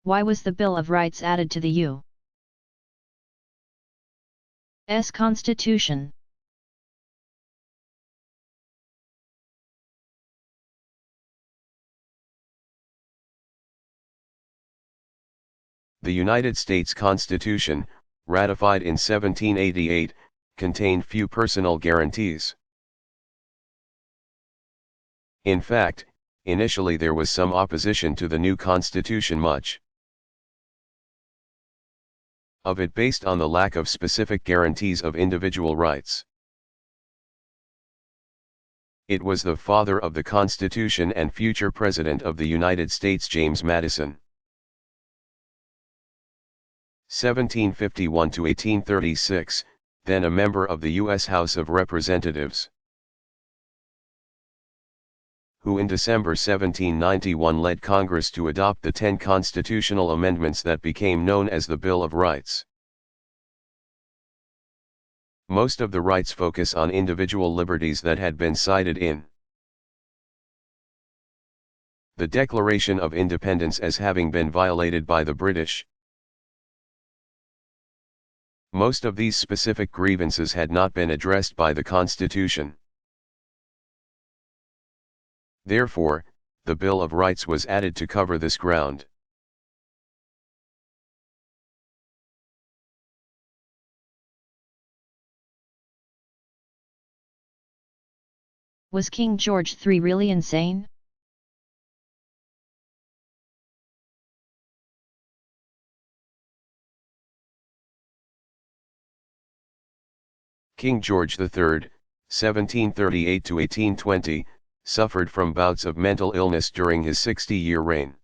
Why was the Bill of Rights added to the U.S. Constitution? The United States Constitution, ratified in 1788, contained few personal guarantees. In fact, initially there was some opposition to the new constitution, much of it based on the lack of specific guarantees of individual rights. It was the father of the Constitution and future President of the United States, James Madison, 1751 to 1836, then a member of the U.S. House of Representatives, who in December 1791 led Congress to adopt the 10 constitutional amendments that became known as the Bill of Rights. Most of the rights focus on individual liberties that had been cited in the Declaration of Independence as having been violated by the British. Most of these specific grievances had not been addressed by the Constitution. Therefore, the Bill of Rights was added to cover this ground. Was King George III really insane? King George III, 1738 to 1820, suffered from bouts of mental illness during his 60-year reign.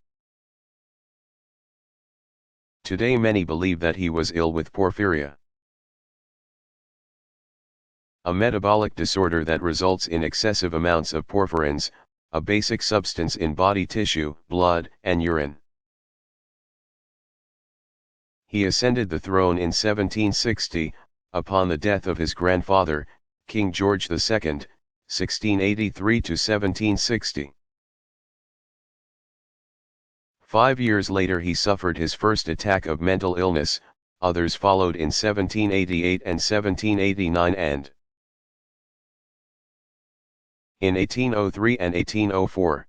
Today many believe that he was ill with porphyria, a metabolic disorder that results in excessive amounts of porphyrins, a basic substance in body tissue, blood, and urine. He ascended the throne in 1760, upon the death of his grandfather, King George II, 1683 to 1760. 5 years later he suffered his first attack of mental illness, others followed in 1788 and 1789 and in 1803 and 1804.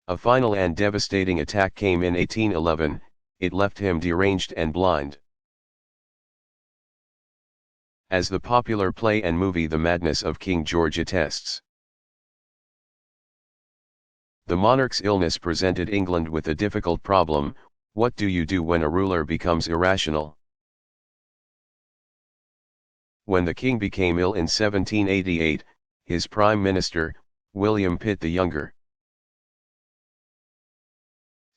A final and devastating attack came in 1811, it left him deranged and blind. As the popular play and movie The Madness of King George attests, the monarch's illness presented England with a difficult problem: what do you do when a ruler becomes irrational? When the king became ill in 1788, his prime minister, William Pitt the Younger,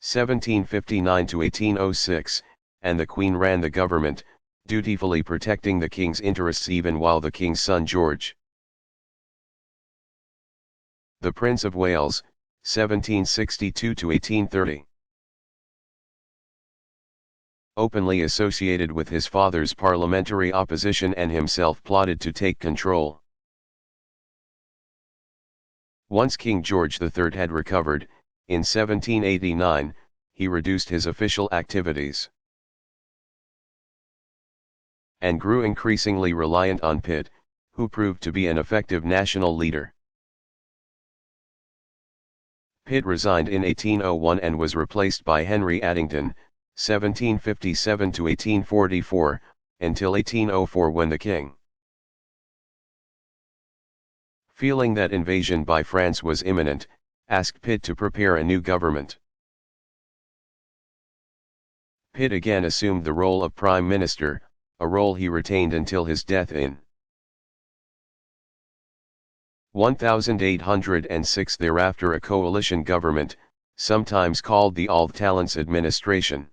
1759 to 1806, and the Queen ran the government, dutifully protecting the king's interests even while the king's son George, the Prince of Wales, 1762 to 1830, openly associated with his father's parliamentary opposition and himself plotted to take control. Once King George III had recovered, in 1789, he reduced his official activities and grew increasingly reliant on Pitt, who proved to be an effective national leader. Pitt resigned in 1801 and was replaced by Henry Addington, 1757 to 1844, until 1804 when the king, feeling that invasion by France was imminent, asked Pitt to prepare a new government. Pitt again assumed the role of prime minister, a role he retained until his death in 1806. Thereafter a coalition government, sometimes called the All Talents Administration,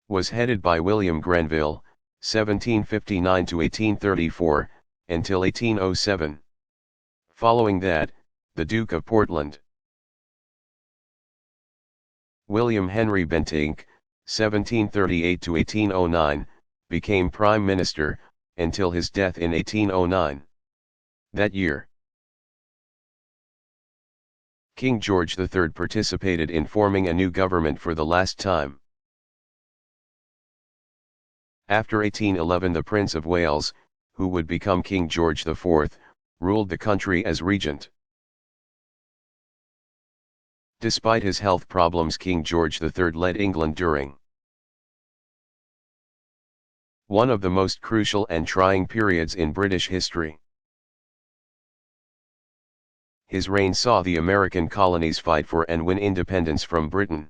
was headed by William Grenville, 1759 to 1834, until 1807. Following that, the Duke of Portland, William Henry Bentinck, 1738 to 1809, became Prime Minister, until his death in 1809. That year, King George III participated in forming a new government for the last time. After 1811, the Prince of Wales, who would become King George IV, ruled the country as regent. Despite his health problems, King George III led England during one of the most crucial and trying periods in British history. His reign saw the American colonies fight for and win independence from Britain.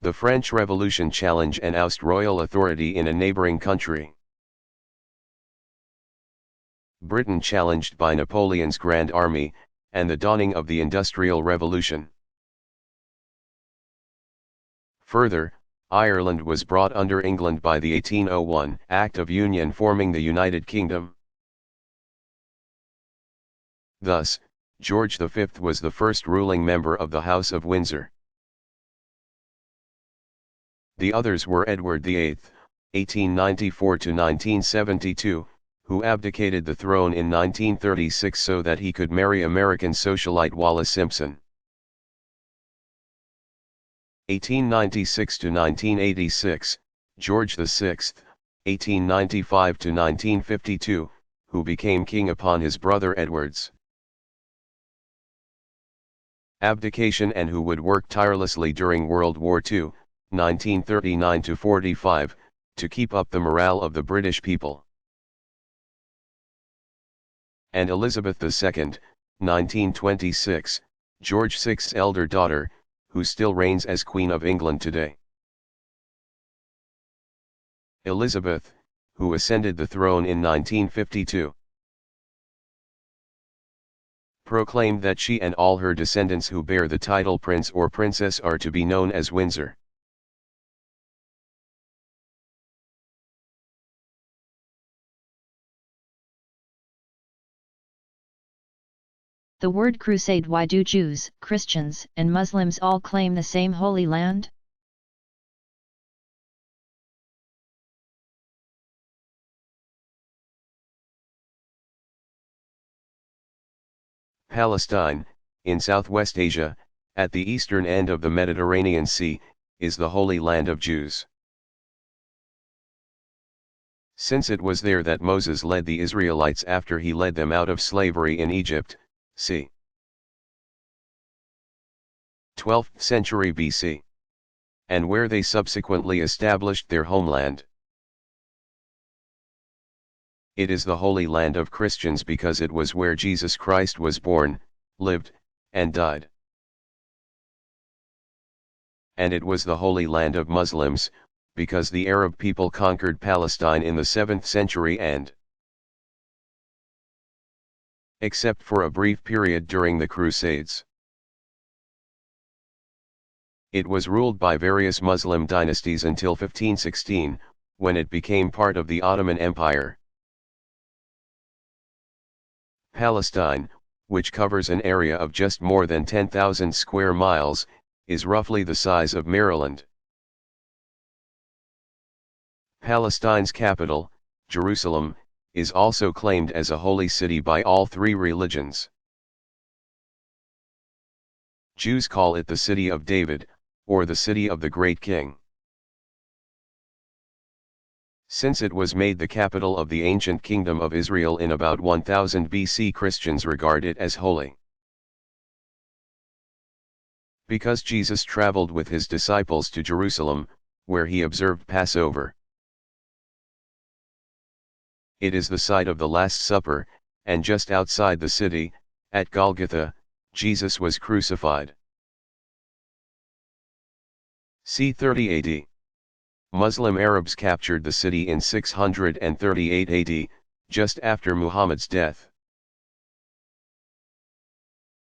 The French Revolution challenge and oust royal authority in a neighboring country. Britain challenged by Napoleon's Grand Army, and the dawning of the Industrial Revolution. Further, Ireland was brought under England by the 1801 Act of Union forming the United Kingdom. Thus, George V was the first ruling member of the House of Windsor. The others were Edward VIII, 1894–1972, who abdicated the throne in 1936 so that he could marry American socialite Wallis Simpson. 1896–1986, George VI, 1895–1952, who became king upon his brother Edward's abdication and who would work tirelessly during World War II, 1939–45, to keep up the morale of the British people. And Elizabeth II, 1926, George VI's elder daughter, who still reigns as Queen of England today. Elizabeth, who ascended the throne in 1952, proclaimed that she and all her descendants who bear the title Prince or Princess are to be known as Windsor. The word crusade. Why do Jews, Christians, and Muslims all claim the same Holy Land? Palestine, in Southwest Asia, at the eastern end of the Mediterranean Sea, is the Holy Land of Jews. Since it was there that Moses led the Israelites after he led them out of slavery in Egypt, c. 12th century BC, and where they subsequently established their homeland. It is the Holy Land of Christians because it was where Jesus Christ was born, lived, and died. And it was the Holy Land of Muslims, because the Arab people conquered Palestine in the 7th century and, except for a brief period during the Crusades, it was ruled by various Muslim dynasties until 1516, when it became part of the Ottoman Empire. Palestine, which covers an area of just more than 10,000 square miles, is roughly the size of Maryland. Palestine's capital, Jerusalem, is also claimed as a holy city by all three religions. Jews call it the City of David, or the City of the Great King. Since it was made the capital of the ancient kingdom of Israel in about 1000 BC, Christians regard it as holy. Because Jesus traveled with his disciples to Jerusalem, where he observed Passover. It is the site of the Last Supper, and just outside the city, at Golgotha, Jesus was crucified. c. 30 AD. Muslim Arabs captured the city in 638 AD, just after Muhammad's death.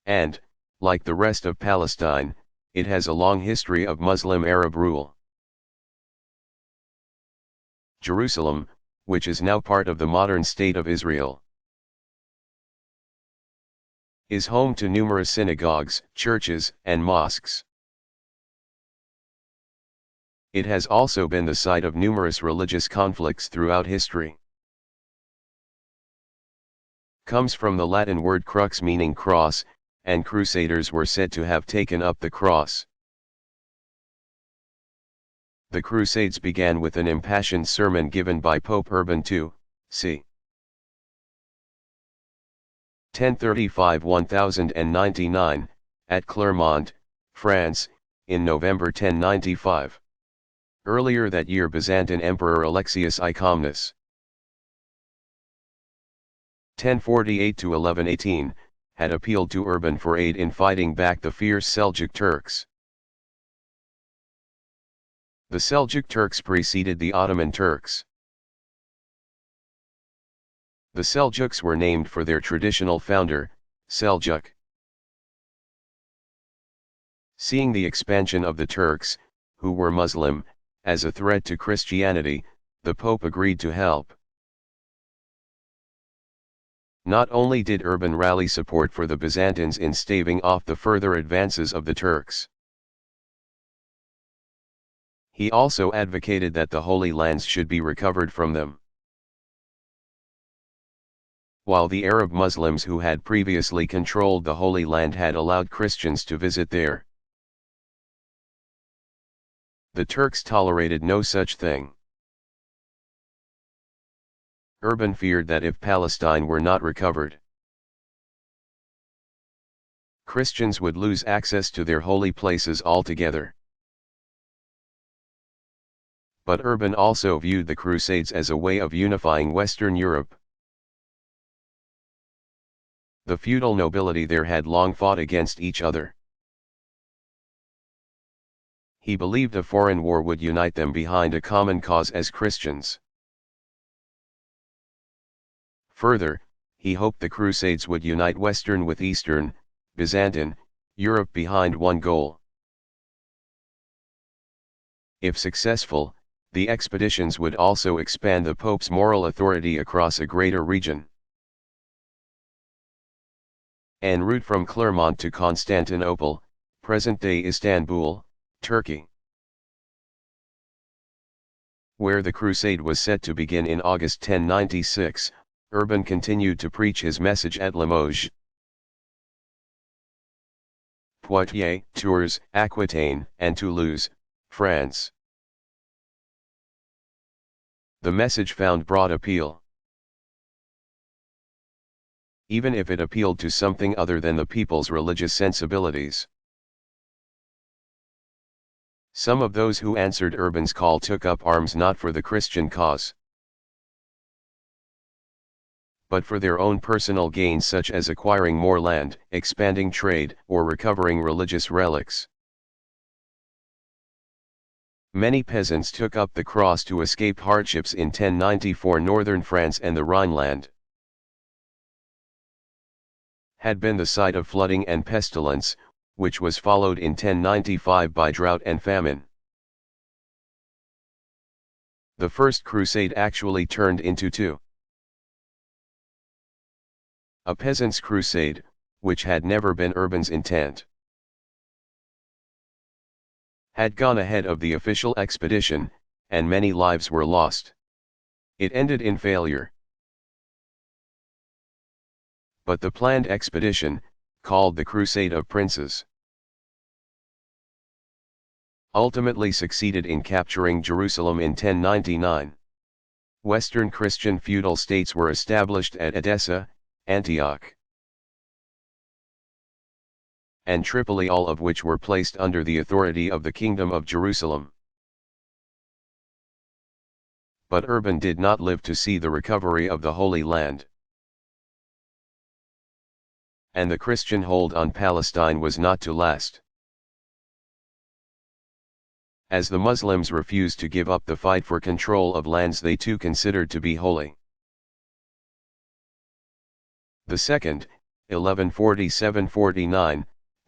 And, like the rest of Palestine, it has a long history of Muslim Arab rule. Jerusalem, which is now part of the modern state of Israel, is home to numerous synagogues, churches, and mosques. It has also been the site of numerous religious conflicts throughout history. comes from the Latin word crux meaning cross, and crusaders were said to have taken up the cross. The Crusades began with an impassioned sermon given by Pope Urban II, c. 1035-1099, at Clermont, France, in November 1095. Earlier that year Byzantine Emperor Alexius I Comnenus 1048-1118, had appealed to Urban for aid in fighting back the fierce Seljuk Turks. The Seljuk Turks preceded the Ottoman Turks. The Seljuks were named for their traditional founder, Seljuk. Seeing the expansion of the Turks, who were Muslim, as a threat to Christianity, the Pope agreed to help. Not only did Urban rally support for the Byzantines in staving off the further advances of the Turks, he also advocated that the Holy Lands should be recovered from them. While the Arab Muslims who had previously controlled the Holy Land had allowed Christians to visit there, the Turks tolerated no such thing. Urban feared that if Palestine were not recovered, Christians would lose access to their holy places altogether. But Urban also viewed the Crusades as a way of unifying Western Europe. The feudal nobility there had long fought against each other. He believed a foreign war would unite them behind a common cause as Christians. Further, he hoped the Crusades would unite Western with Eastern, Byzantine, Europe behind one goal. If successful, the expeditions would also expand the Pope's moral authority across a greater region. En route from Clermont to Constantinople, present-day Istanbul, Turkey, where the crusade was set to begin in August 1096, Urban continued to preach his message at Limoges, Poitiers, Tours, Aquitaine, and Toulouse, France. The message found broad appeal. Even if it appealed to something other than the people's religious sensibilities. Some of those who answered Urban's call took up arms not for the Christian cause, but for their own personal gains such as acquiring more land, expanding trade, or recovering religious relics. Many peasants took up the cross to escape hardships in 1094. Northern France and the Rhineland had been the site of flooding and pestilence, which was followed in 1095 by drought and famine. The First Crusade actually turned into two. A peasants' crusade, which had never been Urban's intent, had gone ahead of the official expedition, and many lives were lost. It ended in failure. But the planned expedition, called the Crusade of Princes, ultimately succeeded in capturing Jerusalem in 1099. Western Christian feudal states were established at Edessa, Antioch, and Tripoli, all of which were placed under the authority of the Kingdom of Jerusalem. But Urban did not live to see the recovery of the Holy Land, and the Christian hold on Palestine was not to last. As the Muslims refused to give up the fight for control of lands they too considered to be holy. The second, 1147-49,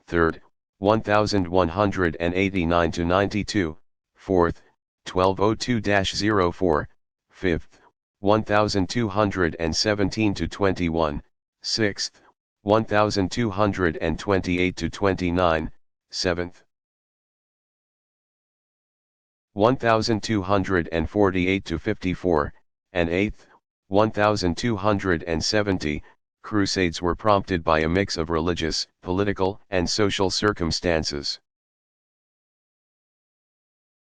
third, 1189-92, fourth, 1202-04, fifth, 1217-21, sixth, 1228-29, seventh, 1248-54, and eighth, 1270, crusades were prompted by a mix of religious, political, and social circumstances.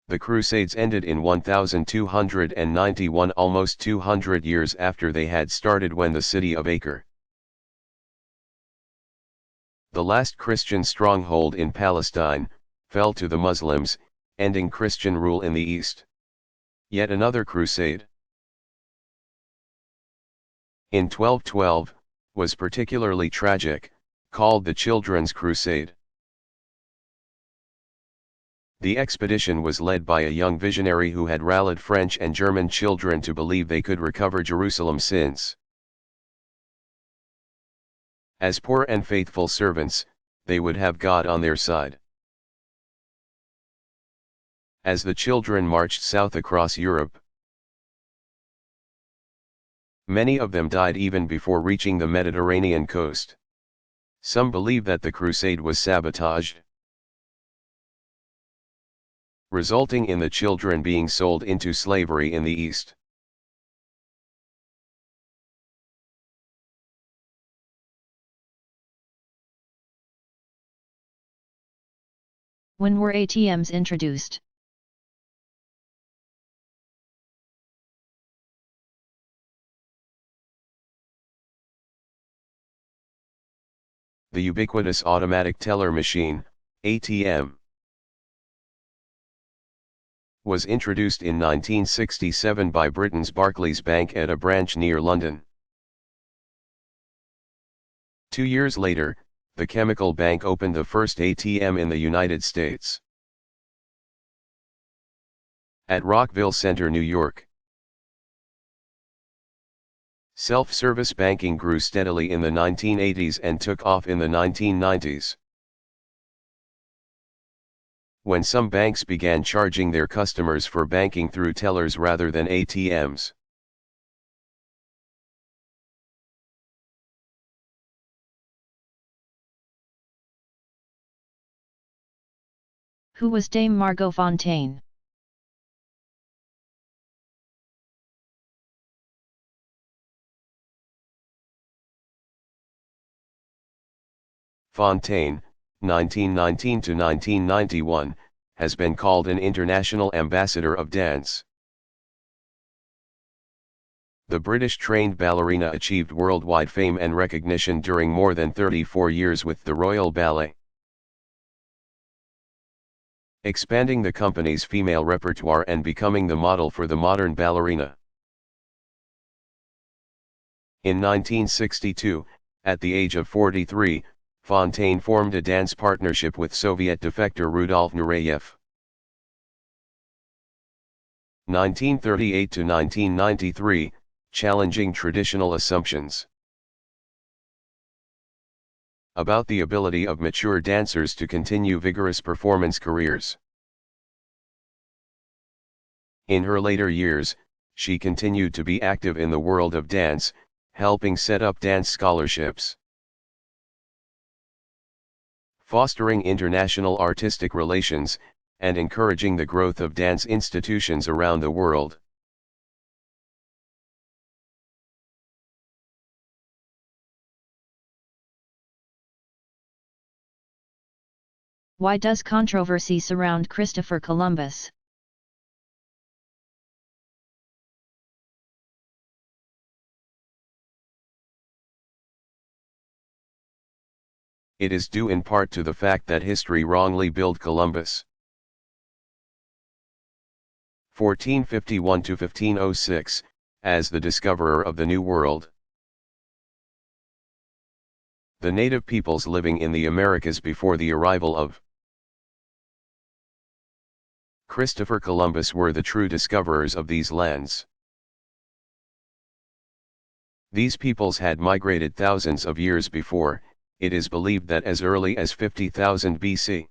The Crusades ended in 1291, almost 200 years after they had started, when the city of Acre, the last Christian stronghold in Palestine, fell to the Muslims, ending Christian rule in the East. Yet another crusade, in 1212, was particularly tragic, called the Children's Crusade. The expedition was led by a young visionary who had rallied French and German children to believe they could recover Jerusalem since, as poor and faithful servants, they would have God on their side. As the children marched south across Europe, many of them died even before reaching the Mediterranean coast. Some believe that the crusade was sabotaged, resulting in the children being sold into slavery in the East. When were ATMs introduced? The ubiquitous automatic teller machine, ATM, was introduced in 1967 by Britain's Barclays Bank at a branch near London. 2 years later, the Chemical Bank opened the first ATM in the United States, at Rockville Center, New York. Self-service banking grew steadily in the 1980s and took off in the 1990s, when some banks began charging their customers for banking through tellers rather than ATMs. Who was Dame Margot Fontaine? Fontaine, 1919 to 1991, has been called an international ambassador of dance. The British-trained ballerina achieved worldwide fame and recognition during more than 34 years with the Royal Ballet, expanding the company's female repertoire and becoming the model for the modern ballerina. In 1962, at the age of 43, Fontaine formed a dance partnership with Soviet defector Rudolf Nureyev. 1938 to 1993, challenging traditional assumptions about the ability of mature dancers to continue vigorous performance careers. In her later years, she continued to be active in the world of dance, helping set up dance scholarships, fostering international artistic relations, and encouraging the growth of dance institutions around the world. Why does controversy surround Christopher Columbus? It is due in part to the fact that history wrongly billed Columbus, 1451 to 1506, as the discoverer of the New World. The native peoples living in the Americas before the arrival of Christopher Columbus were the true discoverers of these lands. These peoples had migrated thousands of years before. It is believed that as early as 50,000 BC,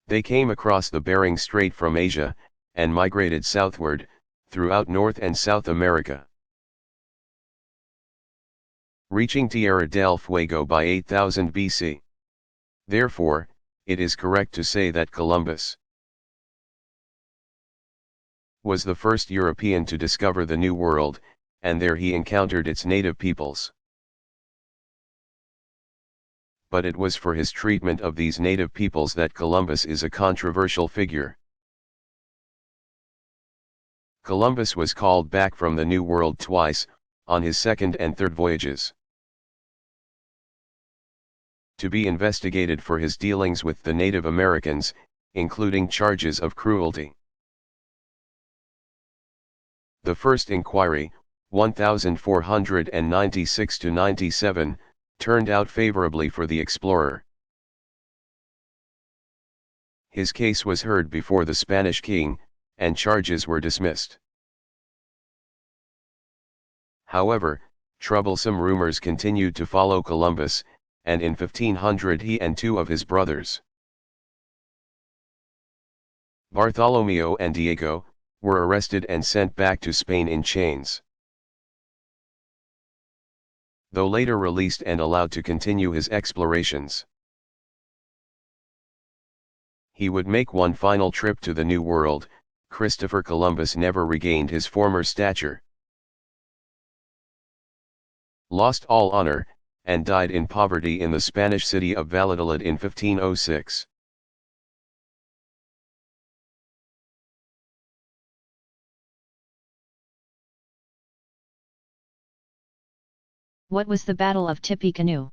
they came across the Bering Strait from Asia, and migrated southward, throughout North and South America, reaching Tierra del Fuego by 8000 BC. Therefore, it is correct to say that Columbus was the first European to discover the New World, and there he encountered its native peoples. But it was for his treatment of these native peoples that Columbus is a controversial figure. Columbus was called back from the New World twice, on his second and third voyages, to be investigated for his dealings with the Native Americans, including charges of cruelty. The first inquiry, 1496–97, turned out favorably for the explorer. His case was heard before the Spanish king, and charges were dismissed. However, troublesome rumors continued to follow Columbus, and in 1500 he and two of his brothers, Bartholomew and Diego, were arrested and sent back to Spain in chains. Though later released and allowed to continue his explorations, he would make one final trip to the New World. Christopher Columbus never regained his former stature, lost all honor, and died in poverty in the Spanish city of Valladolid in 1506. What was the Battle of Tippecanoe?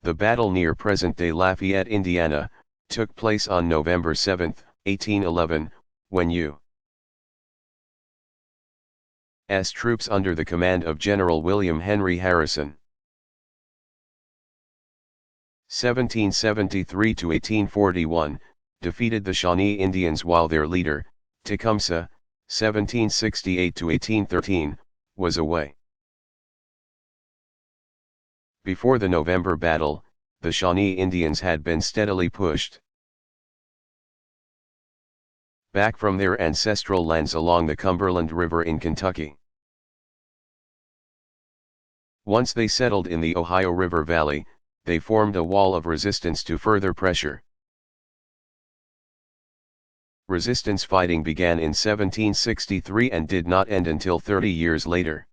The battle near present-day Lafayette, Indiana, took place on November 7, 1811, when U.S. troops under the command of General William Henry Harrison, 1773–1841, defeated the Shawnee Indians while their leader, Tecumseh, 1768–1813, was away. Before the November battle, the Shawnee Indians had been steadily pushed back from their ancestral lands along the Cumberland River in Kentucky. Once they settled in the Ohio River Valley, they formed a wall of resistance to further pressure. Resistance fighting began in 1763 and did not end until 30 years later.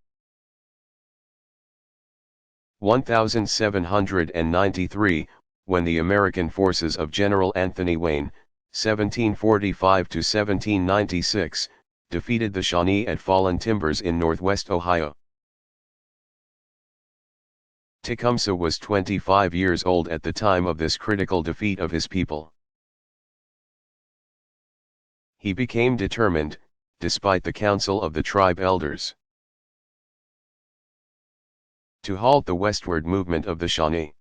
1793, when the American forces of General Anthony Wayne, 1745–1796, defeated the Shawnee at Fallen Timbers in northwest Ohio. Tecumseh was 25 years old at the time of this critical defeat of his people. He became determined, despite the counsel of the tribe elders, to halt the westward movement of the Shawnee.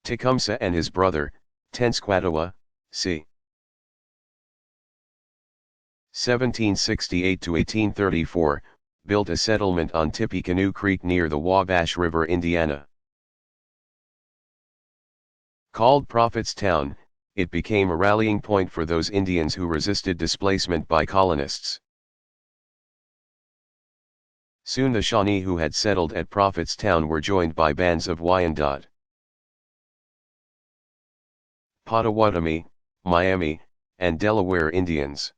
Tecumseh and his brother, Tenskwatawa, c. 1768–1834, built a settlement on Tippecanoe Creek near the Wabash River, Indiana. Called Prophetstown, it became a rallying point for those Indians who resisted displacement by colonists. Soon the Shawnee who had settled at Prophetstown were joined by bands of Wyandot, Pottawatomie, Miami, and Delaware Indians.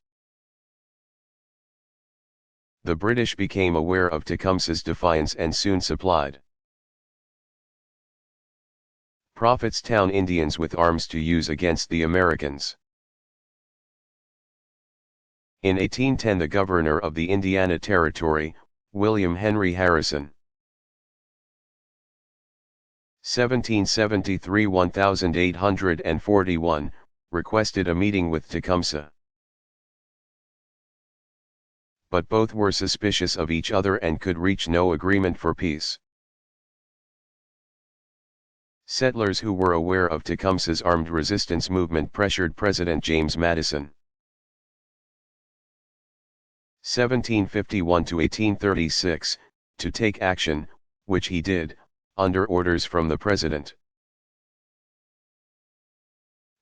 The British became aware of Tecumseh's defiance and soon supplied Prophetstown Indians with arms to use against the Americans. In 1810 the governor of the Indiana Territory, William Henry Harrison, 1773–1841, requested a meeting with Tecumseh. But both were suspicious of each other and could reach no agreement for peace. Settlers who were aware of Tecumseh's armed resistance movement pressured President James Madison, 1751–1836, to take action, which he did, under orders from the president.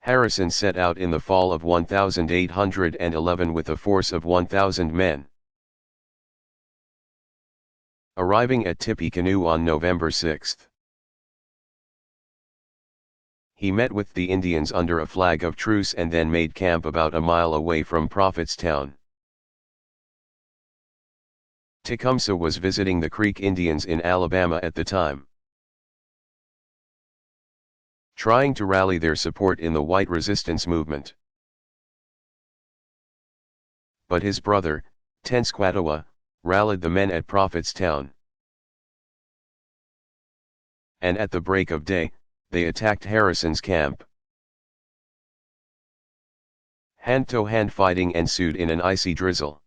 Harrison set out in the fall of 1811 with a force of 1,000 men. Arriving at Tippecanoe on November 6, He met with the Indians under a flag of truce and then made camp about a mile away from Prophetstown. Tecumseh was visiting the Creek Indians in Alabama at the time, trying to rally their support in the white resistance movement. But his brother, Tenskwatawa, rallied the men at Prophetstown. And at the break of day, they attacked Harrison's camp. Hand-to-hand fighting ensued in an icy drizzle.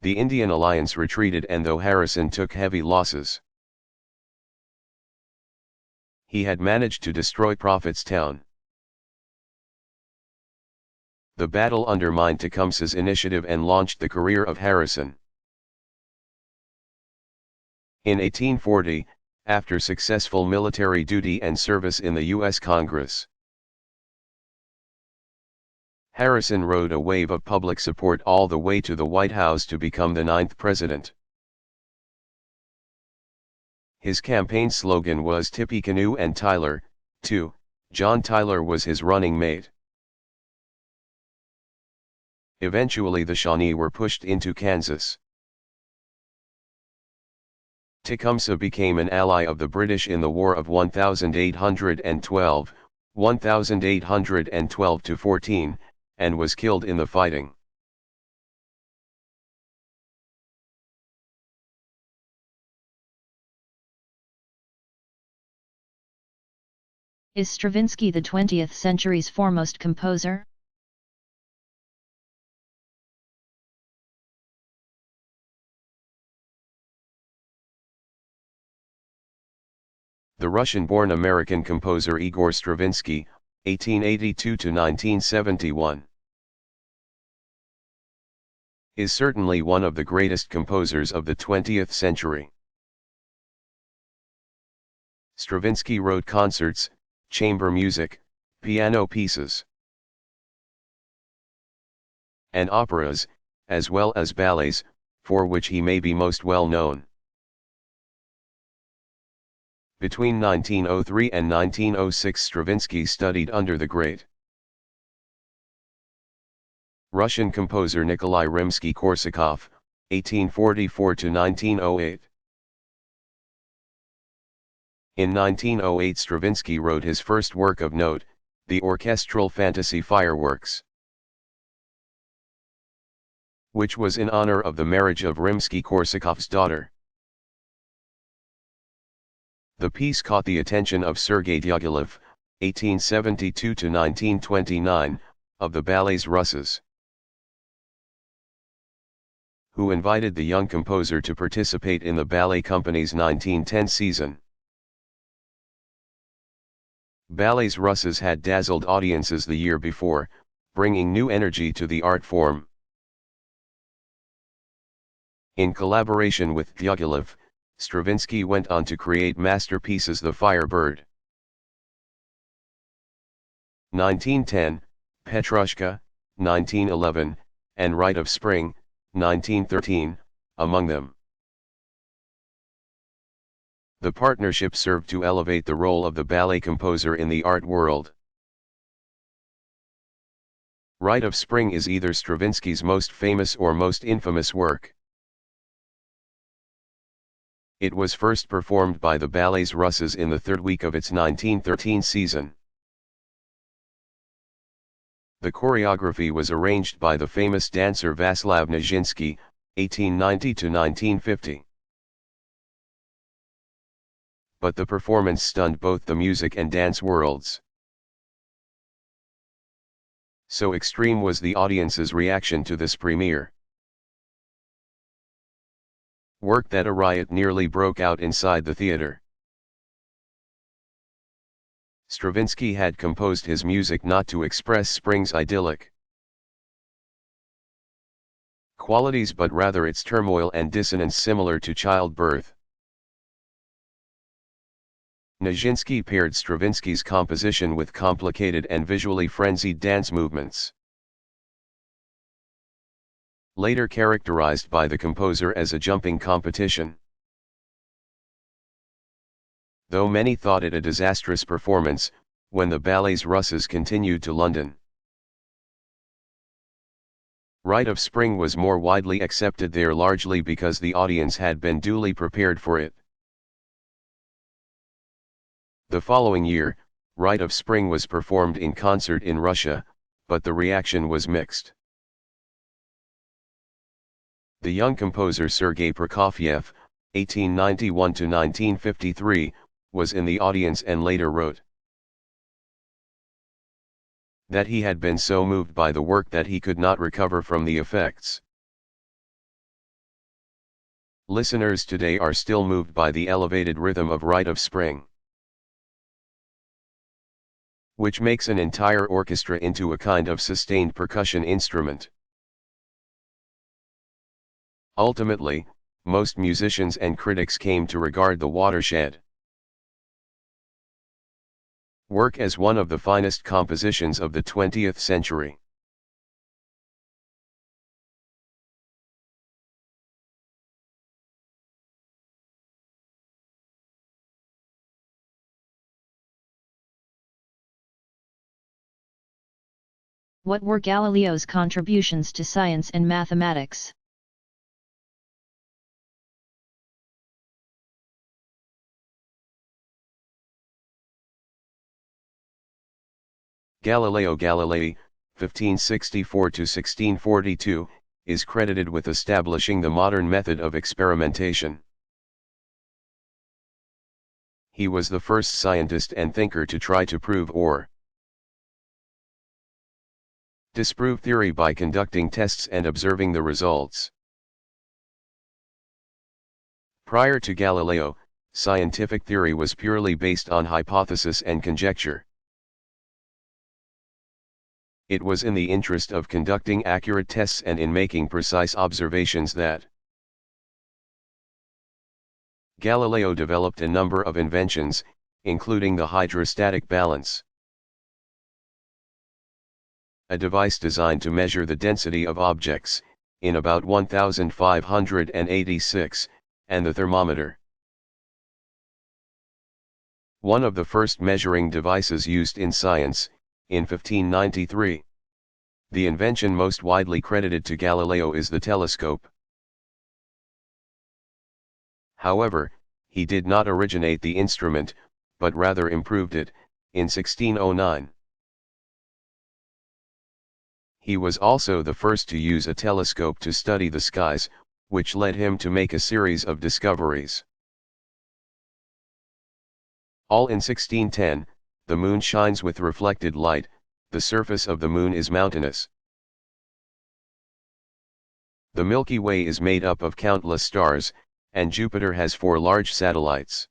The Indian alliance retreated, and though Harrison took heavy losses, he had managed to destroy Prophetstown. The battle undermined Tecumseh's initiative and launched the career of Harrison. In 1840, after successful military duty and service in the U.S. Congress, Harrison rode a wave of public support all the way to the White House to become the 9th president. His campaign slogan was Tippecanoe and Tyler, too. John Tyler was his running mate. Eventually the Shawnee were pushed into Kansas. Tecumseh became an ally of the British in the War of 1812-14, and was killed in the fighting. Is Stravinsky the 20th century's foremost composer? The Russian-born American composer Igor Stravinsky, 1882-1971, is certainly one of the greatest composers of the 20th century. Stravinsky wrote concerts, chamber music, piano pieces, and operas, as well as ballets, for which he may be most well known. Between 1903 and 1906 Stravinsky studied under the great Russian composer Nikolai Rimsky-Korsakov, 1844-1908. In 1908 Stravinsky wrote his first work of note, the orchestral fantasy Fireworks, which was in honor of the marriage of Rimsky-Korsakov's daughter. The piece caught the attention of Sergei Diaghilev, 1872-1929, of the Ballets Russes, who invited the young composer to participate in the ballet company's 1910 season. Ballets Russes had dazzled audiences the year before, bringing new energy to the art form. In collaboration with Diaghilev, Stravinsky went on to create masterpieces The Firebird, 1910, Petrushka, 1911, and Rite of Spring, 1913, among them. The partnership served to elevate the role of the ballet composer in the art world. Rite of Spring is either Stravinsky's most famous or most infamous work. It was first performed by the Ballets Russes in the third week of its 1913 season. The choreography was arranged by the famous dancer Vaslav Nijinsky, 1890-1950. But the performance stunned both the music and dance worlds. So extreme was the audience's reaction to this premiere work that a riot nearly broke out inside the theater. Stravinsky had composed his music not to express spring's idyllic qualities but rather its turmoil and dissonance similar to childbirth. Nijinsky paired Stravinsky's composition with complicated and visually frenzied dance movements, later characterized by the composer as a jumping competition. though many thought it a disastrous performance, when the ballets russes continued to London. Rite of Spring was more widely accepted there largely because the audience had been duly prepared for it. The following year, Rite of Spring was performed in concert in Russia, but the reaction was mixed. The young composer Sergei Prokofiev, 1891–1953, was in the audience and later wrote that he had been so moved by the work that he could not recover from the effects. Listeners today are still moved by the elevated rhythm of Rite of Spring, which makes an entire orchestra into a kind of sustained percussion instrument. Ultimately, most musicians and critics came to regard the watershed work as one of the finest compositions of the 20th century. What were Galileo's contributions to science and mathematics? Galileo Galilei, 1564–1642, is credited with establishing the modern method of experimentation. He was the first scientist and thinker to try to prove or disprove theory by conducting tests and observing the results. Prior to Galileo, scientific theory was purely based on hypothesis and conjecture. It was in the interest of conducting accurate tests and in making precise observations that Galileo developed a number of inventions, including the hydrostatic balance, a device designed to measure the density of objects, in about 1586, and the thermometer, one of the first measuring devices used in science, in 1593. The invention most widely credited to Galileo is the telescope. However, he did not originate the instrument, but rather improved it, in 1609. He was also the first to use a telescope to study the skies, which led him to make a series of discoveries. All in 1610, the moon shines with reflected light, the surface of the moon is mountainous. The Milky Way is made up of countless stars, and Jupiter has 4 large satellites.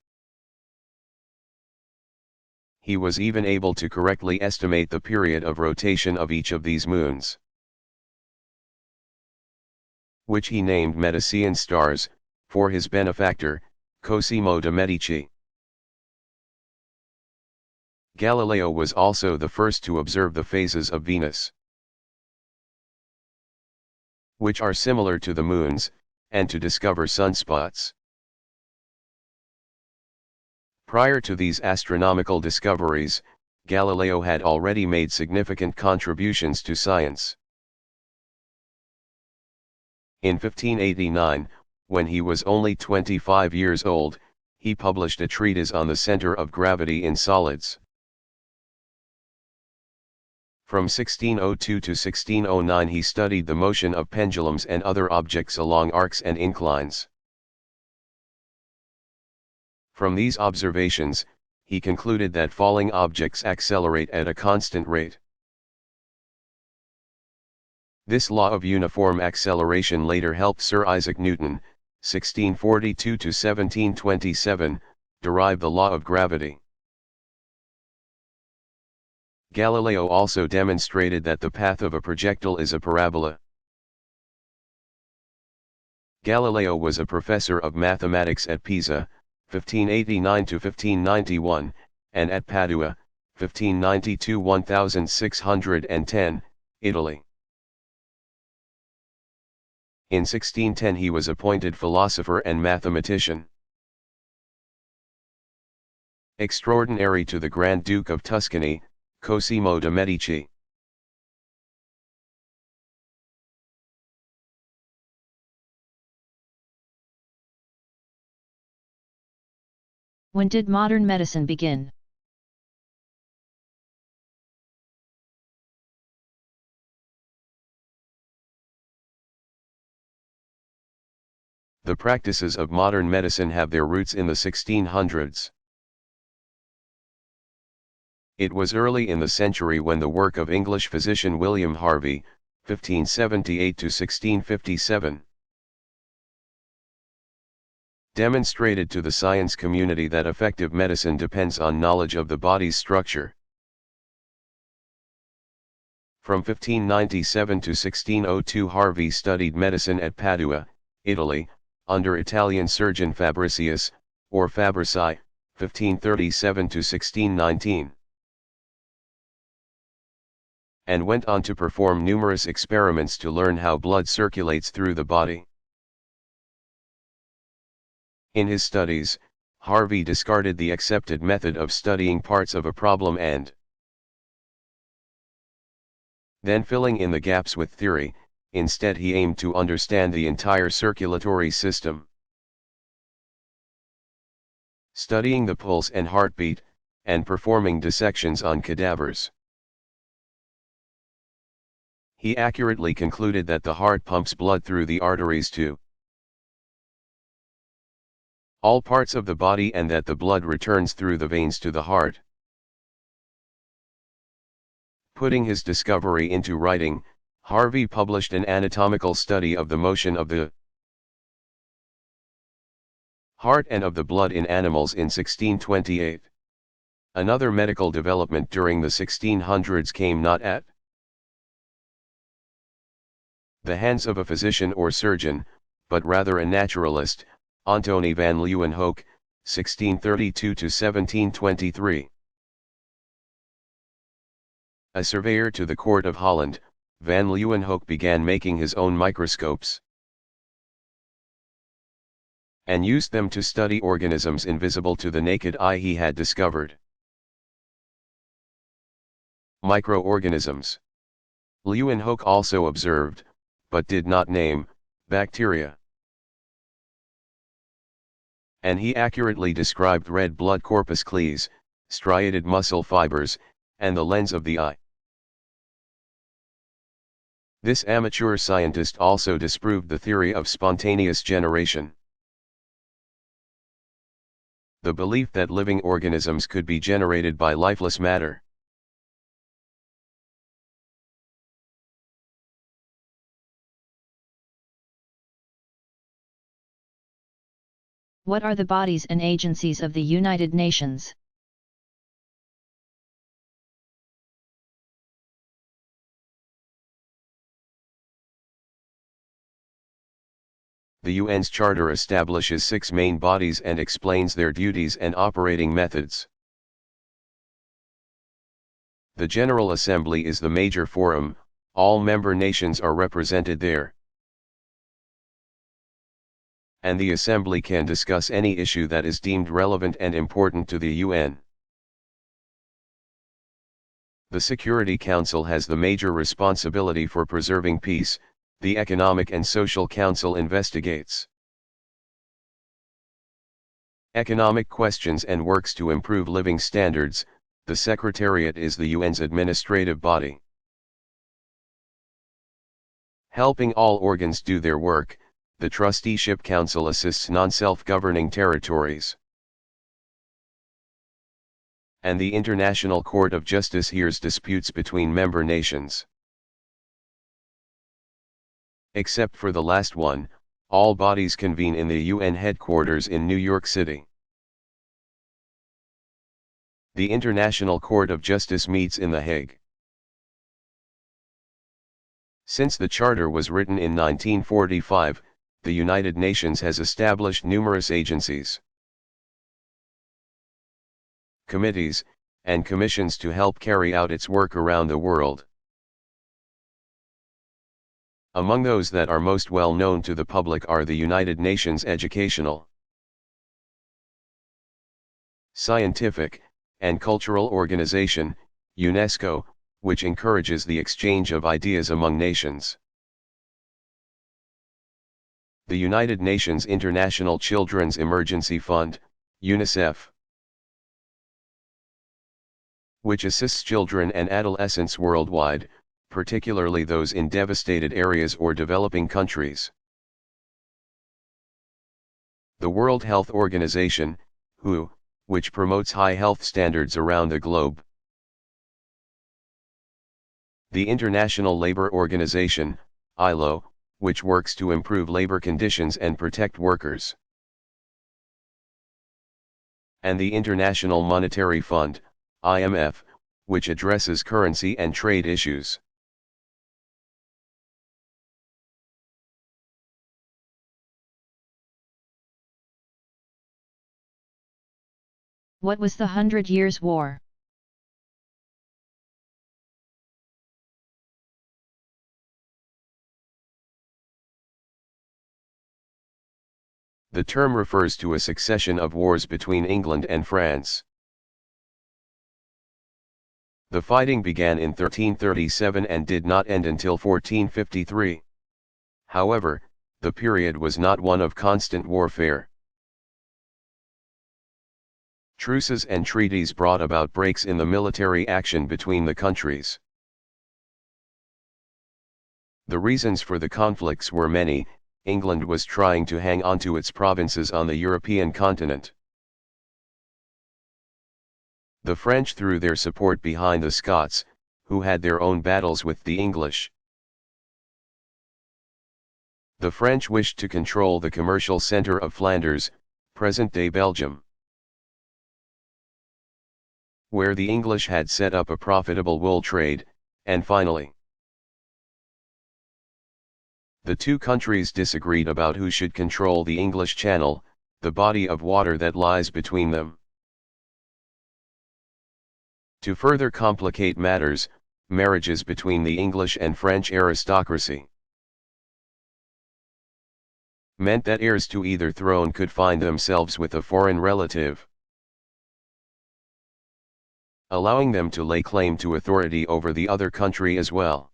He was even able to correctly estimate the period of rotation of each of these moons, which he named Medicean stars, for his benefactor, Cosimo de' Medici. Galileo was also the first to observe the phases of Venus, which are similar to the moon's, and to discover sunspots. Prior to these astronomical discoveries, Galileo had already made significant contributions to science. In 1589, when he was only 25 years old, he published a treatise on the center of gravity in solids. From 1602 to 1609 he studied the motion of pendulums and other objects along arcs and inclines. From these observations, he concluded that falling objects accelerate at a constant rate. This law of uniform acceleration later helped Sir Isaac Newton, 1642 to 1727, derive the law of gravity. Galileo also demonstrated that the path of a projectile is a parabola. Galileo was a professor of mathematics at Pisa, 1589 to 1591, and at Padua, 1592–1610, Italy. In 1610 he was appointed philosopher and mathematician. Extraordinary to the Grand Duke of Tuscany, Cosimo de' Medici. When did modern medicine begin? The practices of modern medicine have their roots in the 1600s. It was early in the century when the work of English physician William Harvey, 1578 to 1657, demonstrated to the science community that effective medicine depends on knowledge of the body's structure. From 1597 to 1602 Harvey studied medicine at Padua, Italy, under Italian surgeon Fabricius, or Fabrici, 1537 to 1619. And went on to perform numerous experiments to learn how blood circulates through the body. In his studies, Harvey discarded the accepted method of studying parts of a problem and then filling in the gaps with theory. Instead, he aimed to understand the entire circulatory system, studying the pulse and heartbeat, and performing dissections on cadavers. He accurately concluded that the heart pumps blood through the arteries to all parts of the body and that the blood returns through the veins to the heart. Putting his discovery into writing, Harvey published an anatomical study of the motion of the heart and of the blood in animals in 1628. Another medical development during the 1600s came not at the hands of a physician or surgeon, but rather a naturalist, Antony van Leeuwenhoek, 1632 to 1723. A surveyor to the court of Holland, van Leeuwenhoek began making his own microscopes and used them to study organisms invisible to the naked eye. He had discovered microorganisms. Leeuwenhoek also observed, but did not name, bacteria. And he accurately described red blood corpuscles, striated muscle fibers, and the lens of the eye. This amateur scientist also disproved the theory of spontaneous generation. The belief that living organisms could be generated by lifeless matter. What are the bodies and agencies of the United Nations? The UN's Charter establishes 6 main bodies and explains their duties and operating methods. The General Assembly is the major forum, all member nations are represented there. And the Assembly can discuss any issue that is deemed relevant and important to the UN. The Security Council has the major responsibility for preserving peace. The Economic and Social Council investigates economic questions and works to improve living standards. The Secretariat is the UN's administrative body, helping all organs do their work. The Trusteeship Council assists non-self-governing territories. And the International Court of Justice hears disputes between member nations. Except for the last one, all bodies convene in the UN headquarters in New York City. The International Court of Justice meets in The Hague. Since the Charter was written in 1945, the United Nations has established numerous agencies, committees, and commissions to help carry out its work around the world. Among those that are most well known to the public are the United Nations Educational scientific, and cultural organization, UNESCO, which encourages the exchange of ideas among nations. The United Nations International Children's Emergency Fund, UNICEF, which assists children and adolescents worldwide, particularly those in devastated areas or developing countries. The World Health Organization, WHO, which promotes high health standards around the globe. The International Labour Organization, ILO, which works to improve labor conditions and protect workers. And the International Monetary Fund, IMF, which addresses currency and trade issues. What was the 100 Years' War? The term refers to a succession of wars between England and France. The fighting began in 1337 and did not end until 1453. However, the period was not one of constant warfare. Truces and treaties brought about breaks in the military action between the countries. The reasons for the conflicts were many. England was trying to hang on to its provinces on the European continent. The French threw their support behind the Scots, who had their own battles with the English. The French wished to control the commercial centre of Flanders, present-day Belgium, where the English had set up a profitable wool trade, and finally, the two countries disagreed about who should control the English Channel, the body of water that lies between them. To further complicate matters, marriages between the English and French aristocracy meant that heirs to either throne could find themselves with a foreign relative, allowing them to lay claim to authority over the other country as well.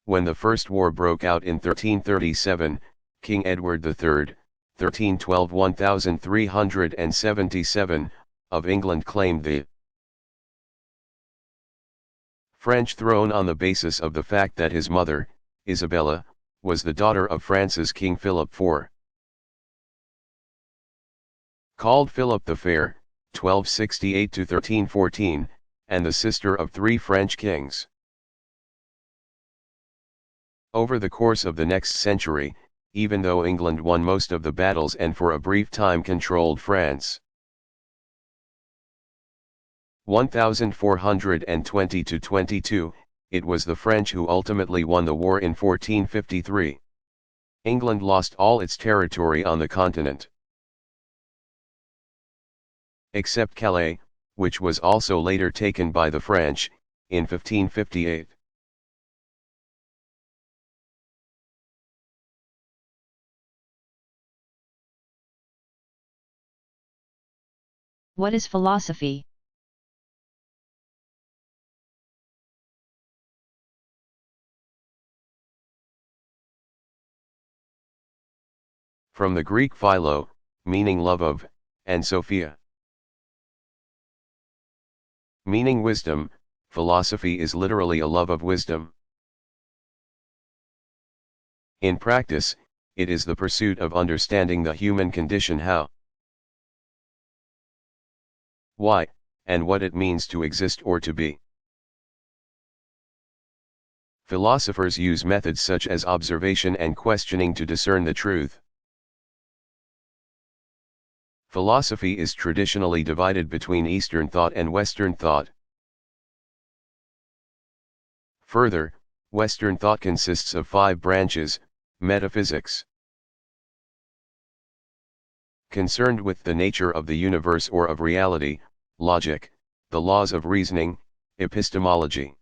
When the First War broke out in 1337, King Edward III, 1312–1377, of England claimed the French throne on the basis of the fact that his mother, Isabella, was the daughter of France's King Philip IV. Called Philip the Fair, 1268–1314, and the sister of three French kings. Over the course of the next century, even though England won most of the battles and for a brief time controlled France, 1420–22, it was the French who ultimately won the war in 1453. England lost all its territory on the continent, except Calais, which was also later taken by the French, in 1558. What is philosophy? From the Greek philo, meaning love of, and Sophia, meaning wisdom, philosophy is literally a love of wisdom. In practice, it is the pursuit of understanding the human condition, how, why, and what it means to exist or to be. Philosophers use methods such as observation and questioning to discern the truth. Philosophy is traditionally divided between Eastern thought and Western thought. Further, Western thought consists of 5 branches: metaphysics, concerned with the nature of the universe or of reality; logic, the laws of reasoning; epistemology,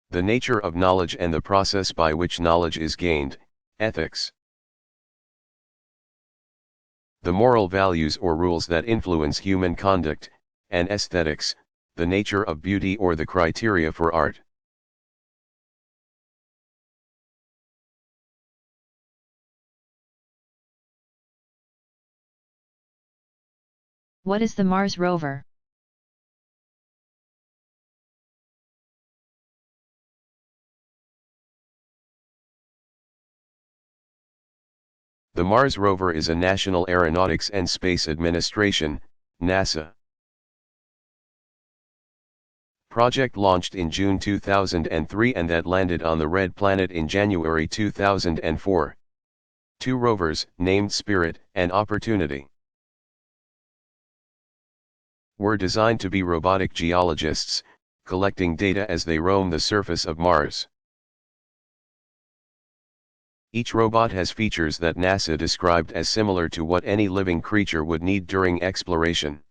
the nature of knowledge and the process by which knowledge is gained; ethics, the moral values or rules that influence human conduct, and aesthetics, the nature of beauty or the criteria for art. What is the Mars rover? The Mars rover is a National Aeronautics and Space Administration, NASA, project launched in June 2003 and that landed on the Red Planet in January 2004. Two rovers, named Spirit and Opportunity, were designed to be robotic geologists, collecting data as they roam the surface of Mars. Each robot has features that NASA described as similar to what any living creature would need during exploration.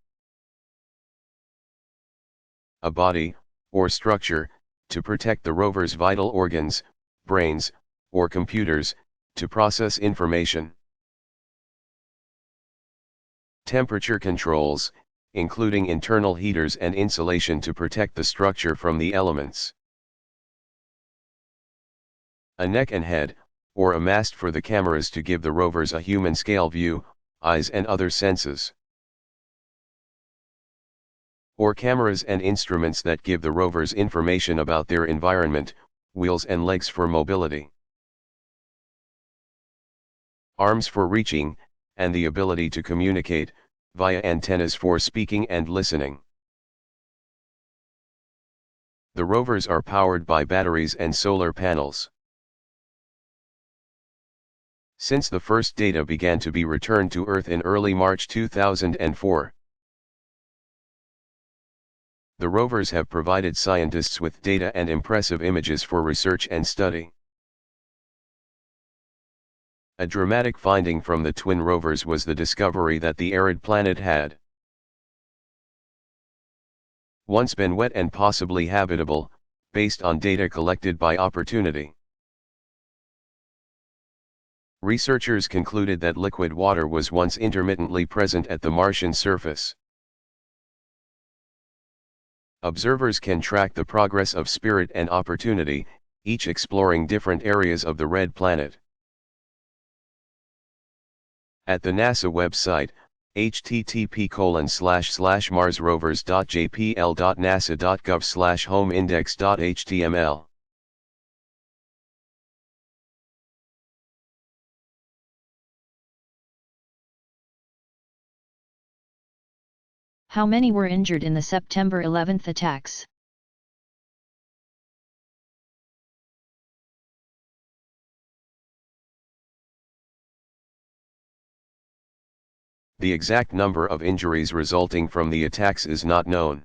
A body, or structure, to protect the rover's vital organs, brains, or computers, to process information. Temperature controls, including internal heaters and insulation to protect the structure from the elements. A neck and head, or a mast for the cameras to give the rovers a human-scale view, eyes and other senses. Or cameras and instruments that give the rovers information about their environment, wheels and legs for mobility. Arms for reaching, and the ability to communicate, via antennas for speaking and listening. The rovers are powered by batteries and solar panels. Since the first data began to be returned to Earth in early March 2004, the rovers have provided scientists with data and impressive images for research and study. A dramatic finding from the twin rovers was the discovery that the arid planet had once been wet and possibly habitable, based on data collected by Opportunity. Researchers concluded that liquid water was once intermittently present at the Martian surface. Observers can track the progress of Spirit and Opportunity, each exploring different areas of the red planet. At the NASA website, http://marsrovers.jpl.nasa.gov/homeindex.html. How many were injured in the September 11 attacks? The exact number of injuries resulting from the attacks is not known.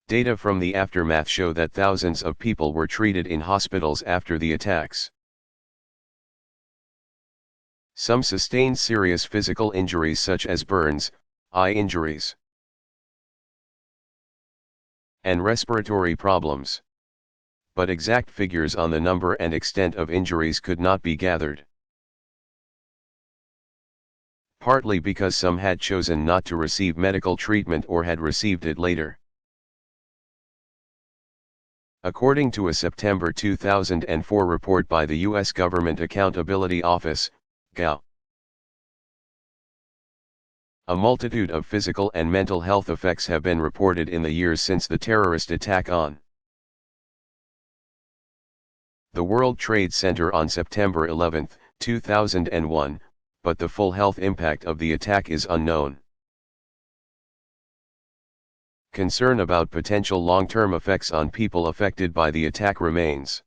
Data from the aftermath show that thousands of people were treated in hospitals after the attacks. Some sustained serious physical injuries such as burns, eye injuries, and respiratory problems. But exact figures on the number and extent of injuries could not be gathered. Partly because some had chosen not to receive medical treatment or had received it later. According to a September 2004 report by the U.S. Government Accountability Office, GAO, a multitude of physical and mental health effects have been reported in the years since the terrorist attack on the World Trade Center on September 11, 2001, but the full health impact of the attack is unknown. Concern about potential long-term effects on people affected by the attack remains.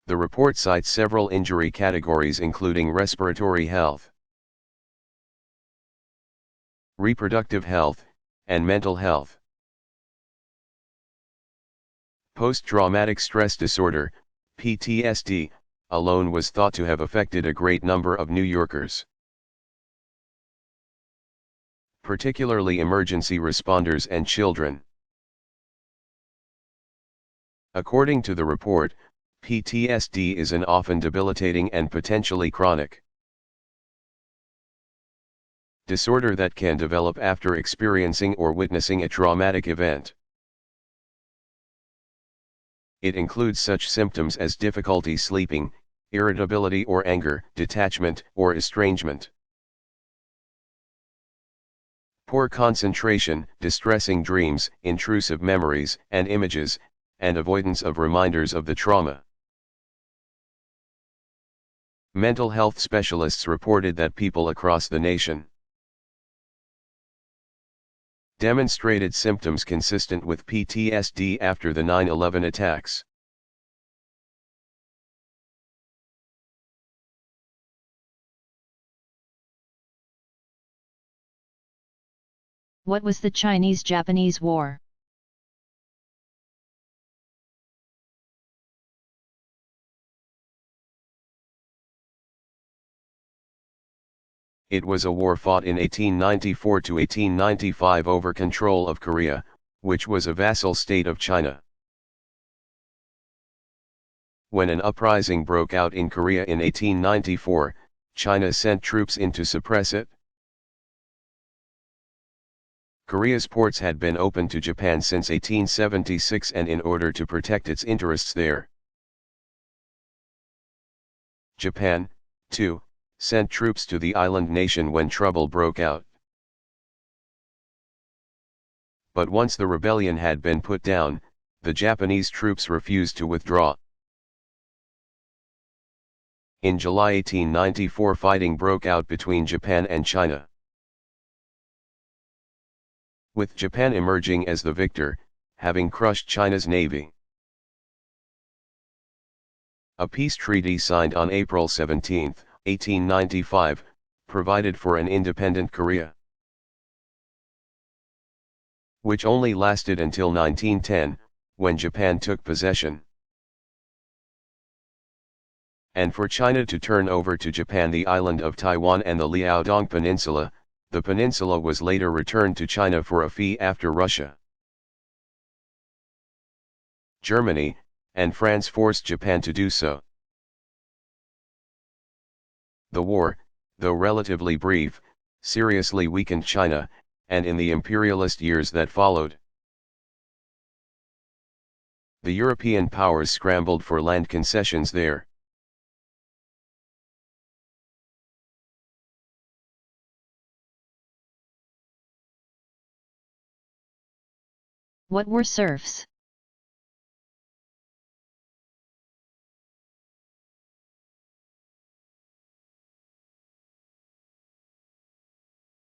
The report cites several injury categories including respiratory health, reproductive health, and mental health. Post-traumatic stress disorder, PTSD, alone was thought to have affected a great number of New Yorkers, particularly emergency responders and children. According to the report, PTSD is an often debilitating and potentially chronic disorder that can develop after experiencing or witnessing a traumatic event. It includes such symptoms as difficulty sleeping, irritability or anger, detachment or estrangement, poor concentration, distressing dreams, intrusive memories and images, and avoidance of reminders of the trauma. Mental health specialists reported that people across the nation demonstrated symptoms consistent with PTSD after the 9/11 attacks. What was the Chinese-Japanese War? It was a war fought in 1894 to 1895 over control of Korea, which was a vassal state of China. When an uprising broke out in Korea in 1894, China sent troops in to suppress it. Korea's ports had been open to Japan since 1876, and in order to protect its interests there, Japan, too, sent troops to the island nation when trouble broke out. But once the rebellion had been put down, the Japanese troops refused to withdraw. In July 1894, fighting broke out between Japan and China, with Japan emerging as the victor, having crushed China's navy. A peace treaty signed on April 17, 1895, provided for an independent Korea, which only lasted until 1910, when Japan took possession, and for China to turn over to Japan the island of Taiwan and the Liaodong Peninsula. The peninsula was later returned to China for a fee after Russia, Germany, and France forced Japan to do so. The war, though relatively brief, seriously weakened China, and in the imperialist years that followed, the European powers scrambled for land concessions there. What were serfs?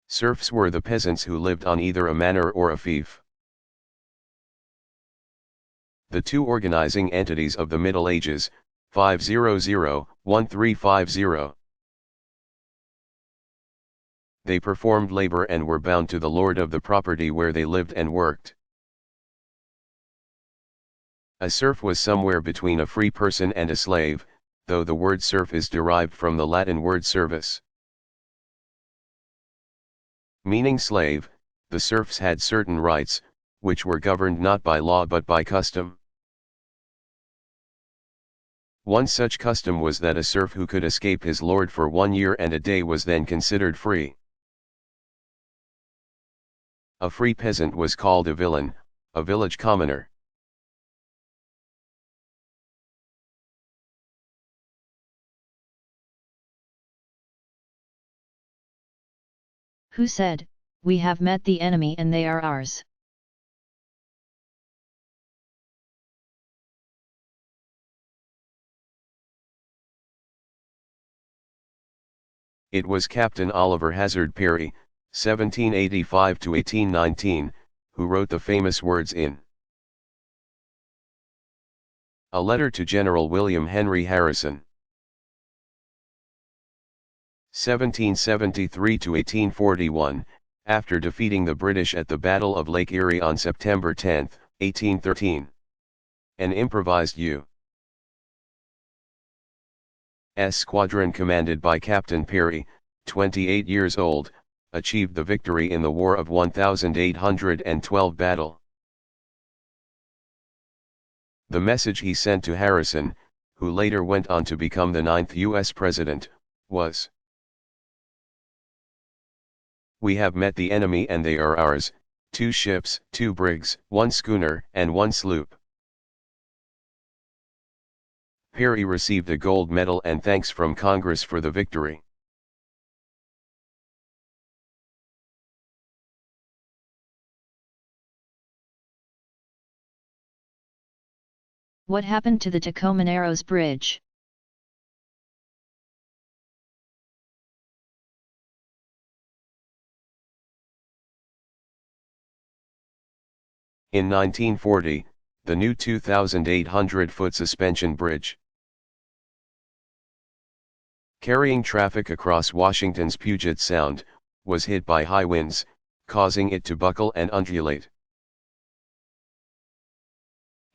Serfs were the peasants who lived on either a manor or a fief. The two organizing entities of the Middle Ages, 500-1350. They performed labor and were bound to the lord of the property where they lived and worked. A serf was somewhere between a free person and a slave, though the word serf is derived from the Latin word servus, meaning slave. The serfs had certain rights, which were governed not by law but by custom. One such custom was that a serf who could escape his lord for 1 year and a day was then considered free. A free peasant was called a villein, a village commoner. Who said, "We have met the enemy and they are ours"? It was Captain Oliver Hazard Perry, 1785-1819, who wrote the famous words in a letter to General William Henry Harrison, 1773-1841, after defeating the British at the Battle of Lake Erie on September 10, 1813. An improvised U.S. squadron commanded by Captain Perry, 28 years old, achieved the victory in the War of 1812 battle. The message he sent to Harrison, who later went on to become the 9th U.S. president, was: "We have met the enemy and they are ours, 2 ships, 2 brigs, 1 schooner, and 1 sloop." Perry received a gold medal and thanks from Congress for the victory. What happened to the Tacoma Narrows Bridge? In 1940, the new 2,800-foot suspension bridge, carrying traffic across Washington's Puget Sound, was hit by high winds, causing it to buckle and undulate.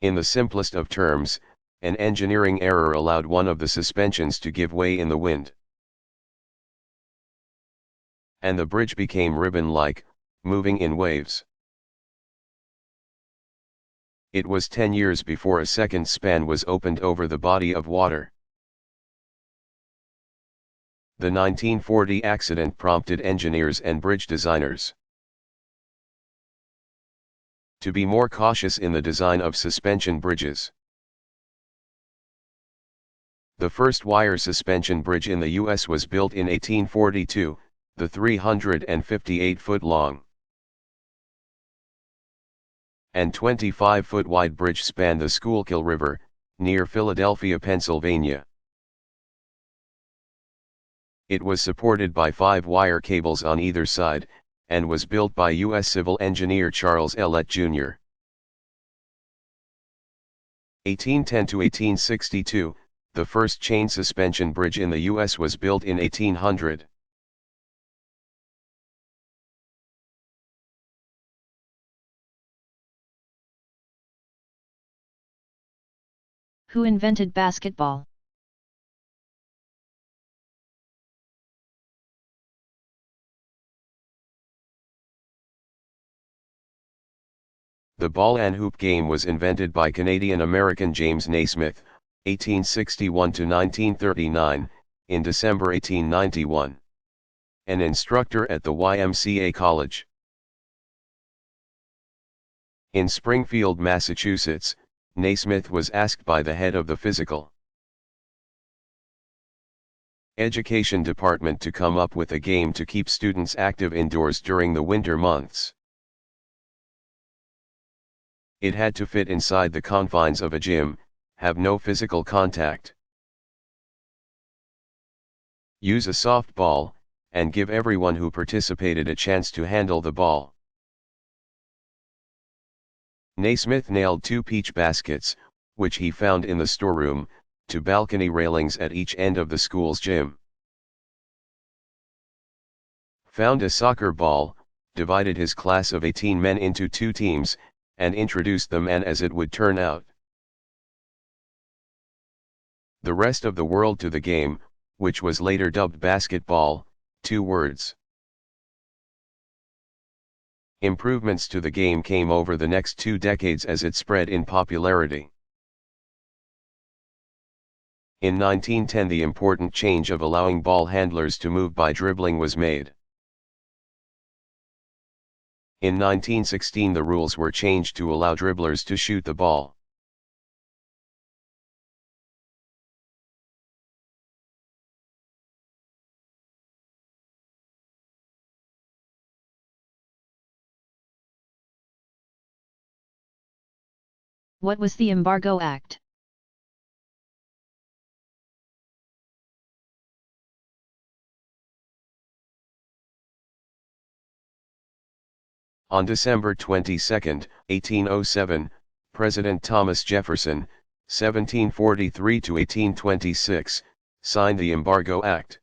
In the simplest of terms, an engineering error allowed one of the suspensions to give way in the wind, and the bridge became ribbon-like, moving in waves. It was 10 years before a second span was opened over the body of water. The 1940 accident prompted engineers and bridge designers to be more cautious in the design of suspension bridges. The first wire suspension bridge in the U.S. was built in 1842, the 358-foot long and 25-foot wide bridge spanned the Schuylkill River, near Philadelphia, Pennsylvania. It was supported by 5 wire cables on either side, and was built by U.S. civil engineer Charles Ellet, Jr. 1810 to 1862, the first chain suspension bridge in the U.S. was built in 1800. Who invented basketball? The ball and hoop game was invented by Canadian-American James Naismith, 1861 to 1939, in December 1891. An instructor at the YMCA College in Springfield, Massachusetts, Naismith was asked by the head of the physical education department to come up with a game to keep students active indoors during the winter months. It had to fit inside the confines of a gym, have no physical contact, use a soft ball, and give everyone who participated a chance to handle the ball. Naismith nailed 2 peach baskets, which he found in the storeroom, to balcony railings at each end of the school's gym. Found a soccer ball, divided his class of 18 men into 2 teams, and introduced the man as it would turn out. The rest of the world to the game, which was later dubbed basketball, 2 words. Improvements to the game came over the next 2 decades as it spread in popularity. In 1910, the important change of allowing ball handlers to move by dribbling was made. In 1916, the rules were changed to allow dribblers to shoot the ball. What was the Embargo Act? On December 22, 1807, President Thomas Jefferson, 1743 to 1826, signed the Embargo Act,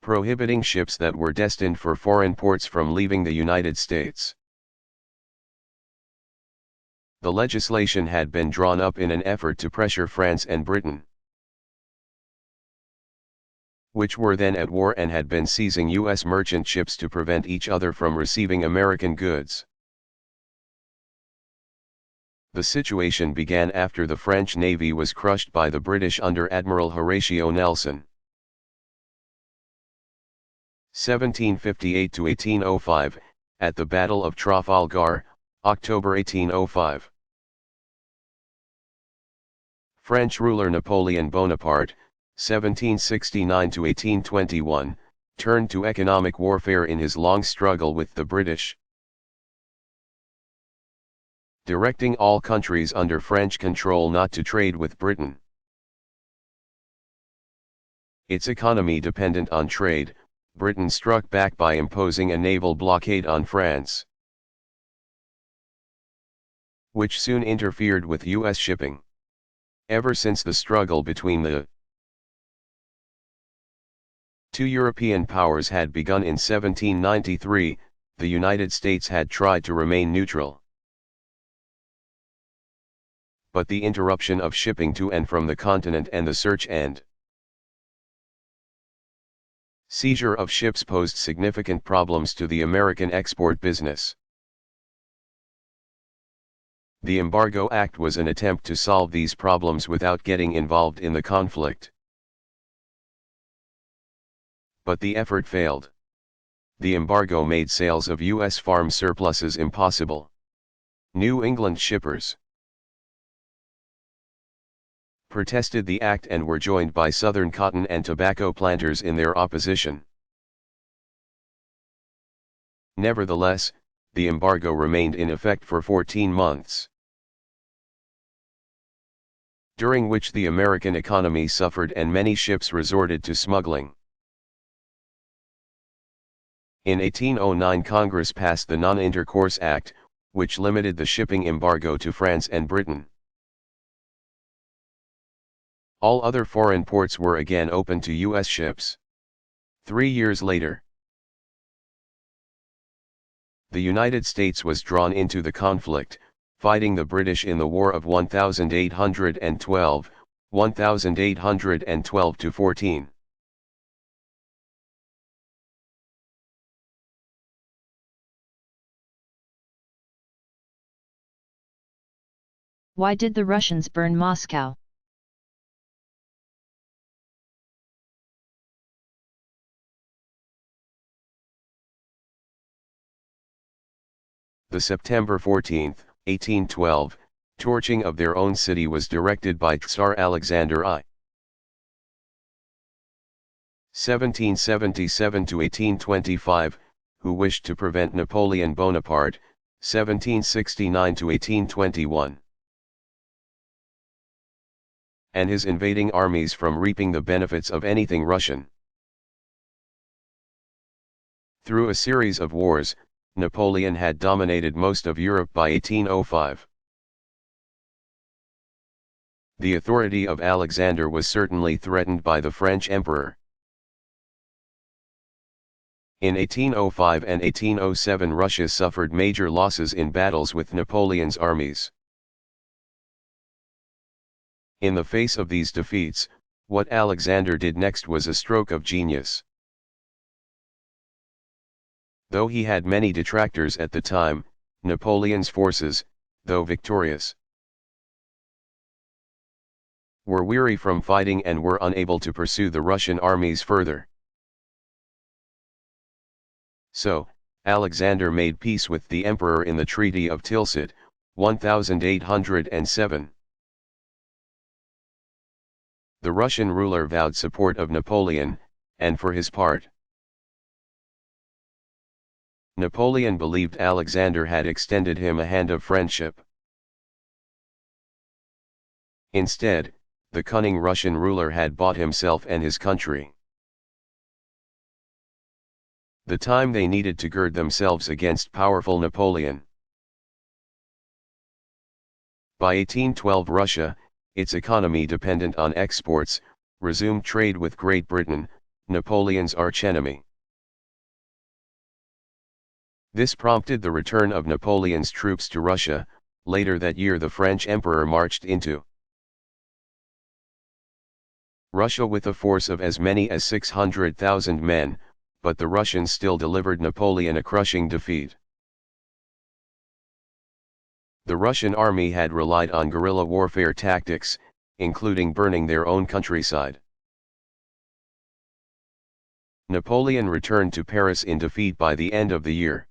prohibiting ships that were destined for foreign ports from leaving the United States. The legislation had been drawn up in an effort to pressure France and Britain, which were then at war and had been seizing U.S. merchant ships to prevent each other from receiving American goods. The situation began after the French navy was crushed by the British under Admiral Horatio Nelson. 1758 to 1805, at the Battle of Trafalgar, October 1805. French ruler Napoleon Bonaparte, 1769 to 1821, turned to economic warfare in his long struggle with the British, directing all countries under French control not to trade with Britain. Its economy dependent on trade, Britain struck back by imposing a naval blockade on France, which soon interfered with U.S. shipping. Ever since the struggle between the two European powers had begun in 1793, the United States had tried to remain neutral. But the interruption of shipping to and from the continent and the search and seizure of ships posed significant problems to the American export business. The Embargo Act was an attempt to solve these problems without getting involved in the conflict. But the effort failed. The embargo made sales of U.S. farm surpluses impossible. New England shippers protested the act and were joined by Southern cotton and tobacco planters in their opposition. Nevertheless, the embargo remained in effect for 14 months, during which the American economy suffered and many ships resorted to smuggling. In 1809 Congress passed the Non-Intercourse Act, which limited the shipping embargo to France and Britain. All other foreign ports were again open to U.S. ships. 3 years later, the United States was drawn into the conflict, fighting the British in the War of 1812, 1812–14. Why did the Russians burn Moscow? The September 14, 1812, torching of their own city was directed by Tsar Alexander I. 1777–1825, who wished to prevent Napoleon Bonaparte, 1769–1821, and his invading armies from reaping the benefits of anything Russian. Through a series of wars, Napoleon had dominated most of Europe by 1805. The authority of Alexander was certainly threatened by the French emperor. In 1805 and 1807 Russia suffered major losses in battles with Napoleon's armies. In the face of these defeats, what Alexander did next was a stroke of genius. Though he had many detractors at the time, Napoleon's forces, though victorious, were weary from fighting and were unable to pursue the Russian armies further. So, Alexander made peace with the emperor in the Treaty of Tilsit, 1807. The Russian ruler vowed support of Napoleon, and for his part, Napoleon believed Alexander had extended him a hand of friendship. Instead, the cunning Russian ruler had bought himself and his country the time they needed to gird themselves against powerful Napoleon. By 1812 Russia, its economy dependent on exports, resumed trade with Great Britain, Napoleon's archenemy. This prompted the return of Napoleon's troops to Russia. Later that year the French emperor marched into Russia with a force of as many as 600,000 men, but the Russians still delivered Napoleon a crushing defeat. The Russian army had relied on guerrilla warfare tactics, including burning their own countryside. Napoleon returned to Paris in defeat by the end of the year.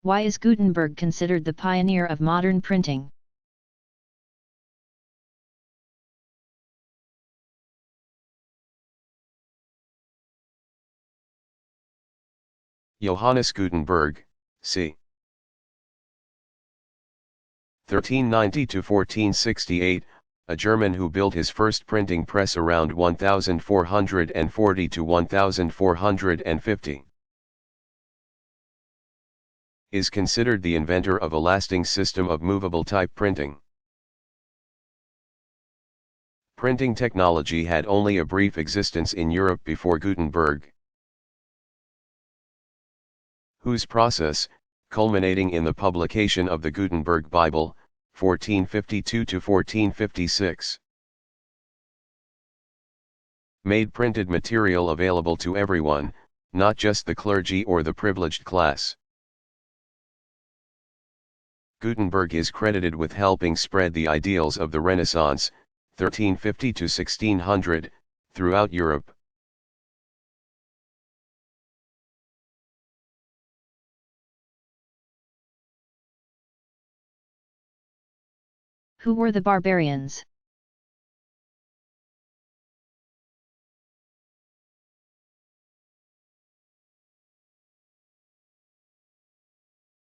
Why is Gutenberg considered the pioneer of modern printing? Johannes Gutenberg, c. 1390 to 1468, a German who built his first printing press around 1440 to 1450. Is considered the inventor of a lasting system of movable type printing. Printing technology had only a brief existence in Europe before Gutenberg, whose process, culminating in the publication of the Gutenberg Bible, 1452 to 1456, made printed material available to everyone, not just the clergy or the privileged class. Gutenberg is credited with helping spread the ideals of the Renaissance, 1350 to 1600, throughout Europe. Who were the barbarians?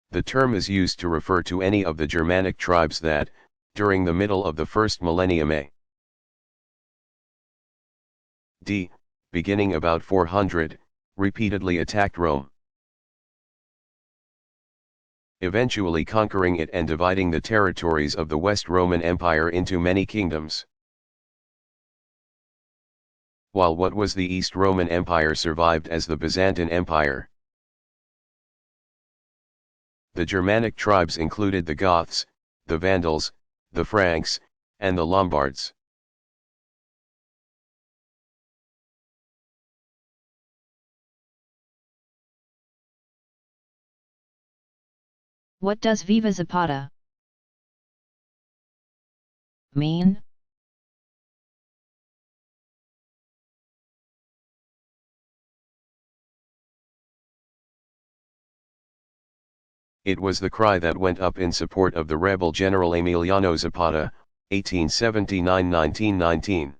The term is used to refer to any of the Germanic tribes that, during the middle of the first millennium A.D., beginning about 400, repeatedly attacked Rome, eventually conquering it and dividing the territories of the West Roman Empire into many kingdoms. While what was the East Roman Empire survived as the Byzantine Empire. The Germanic tribes included the Goths, the Vandals, the Franks, and the Lombards. What does Viva Zapata mean? It was the cry that went up in support of the rebel General Emiliano Zapata, 1879–1919.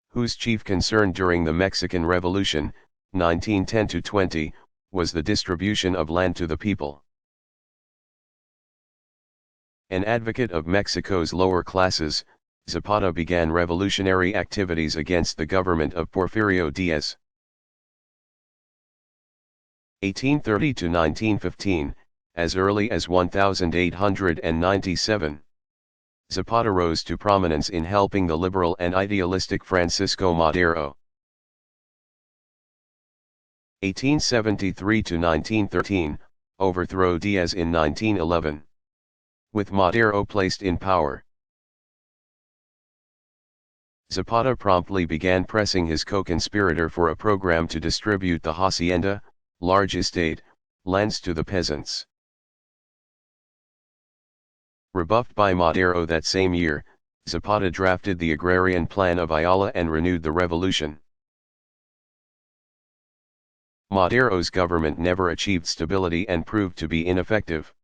Whose chief concern during the Mexican Revolution, 1910–20, was the distribution of land to the people. An advocate of Mexico's lower classes, Zapata began revolutionary activities against the government of Porfirio Diaz. 1830–1915, as early as 1897. Zapata rose to prominence in helping the liberal and idealistic Francisco Madero. 1873–1913, overthrow Diaz in 1911. With Madero placed in power, Zapata promptly began pressing his co-conspirator for a program to distribute the hacienda, large estate, lands to the peasants. Rebuffed by Madero that same year, Zapata drafted the agrarian plan of Ayala and renewed the revolution. Madero's government never achieved stability and proved to be ineffective,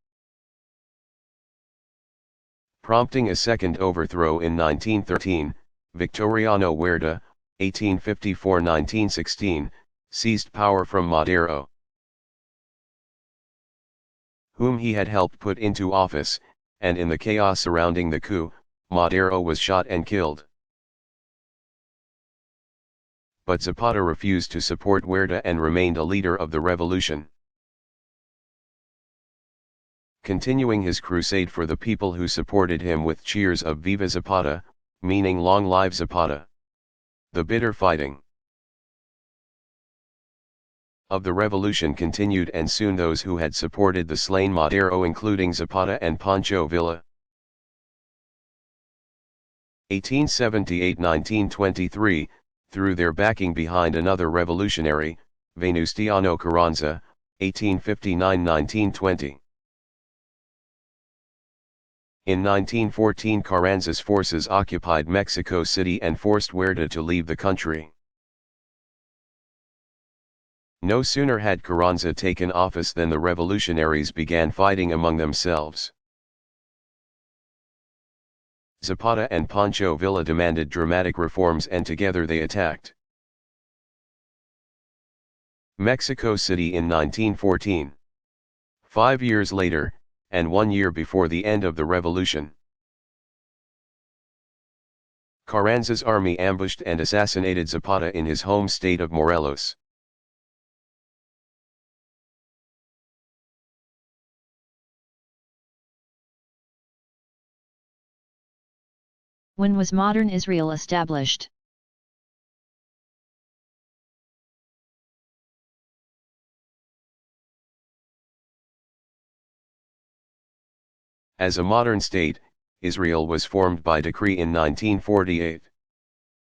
prompting a second overthrow in 1913. Victoriano Huerta, 1854–1916, seized power from Madero, whom he had helped put into office, and in the chaos surrounding the coup, Madero was shot and killed. But Zapata refused to support Huerta and remained a leader of the revolution, continuing his crusade for the people who supported him with cheers of Viva Zapata, meaning Long Live Zapata. The bitter fighting of the revolution continued, and soon those who had supported the slain Madero, including Zapata and Pancho Villa, 1878–1923, through their backing behind another revolutionary, Venustiano Carranza, 1859–1920. In 1914 Carranza's forces occupied Mexico City and forced Huerta to leave the country. No sooner had Carranza taken office than the revolutionaries began fighting among themselves. Zapata and Pancho Villa demanded dramatic reforms and together they attacked Mexico City in 1914. 5 years later, and 1 year before the end of the revolution, Carranza's army ambushed and assassinated Zapata in his home state of Morelos. When was modern Israel established? As a modern state, Israel was formed by decree in 1948.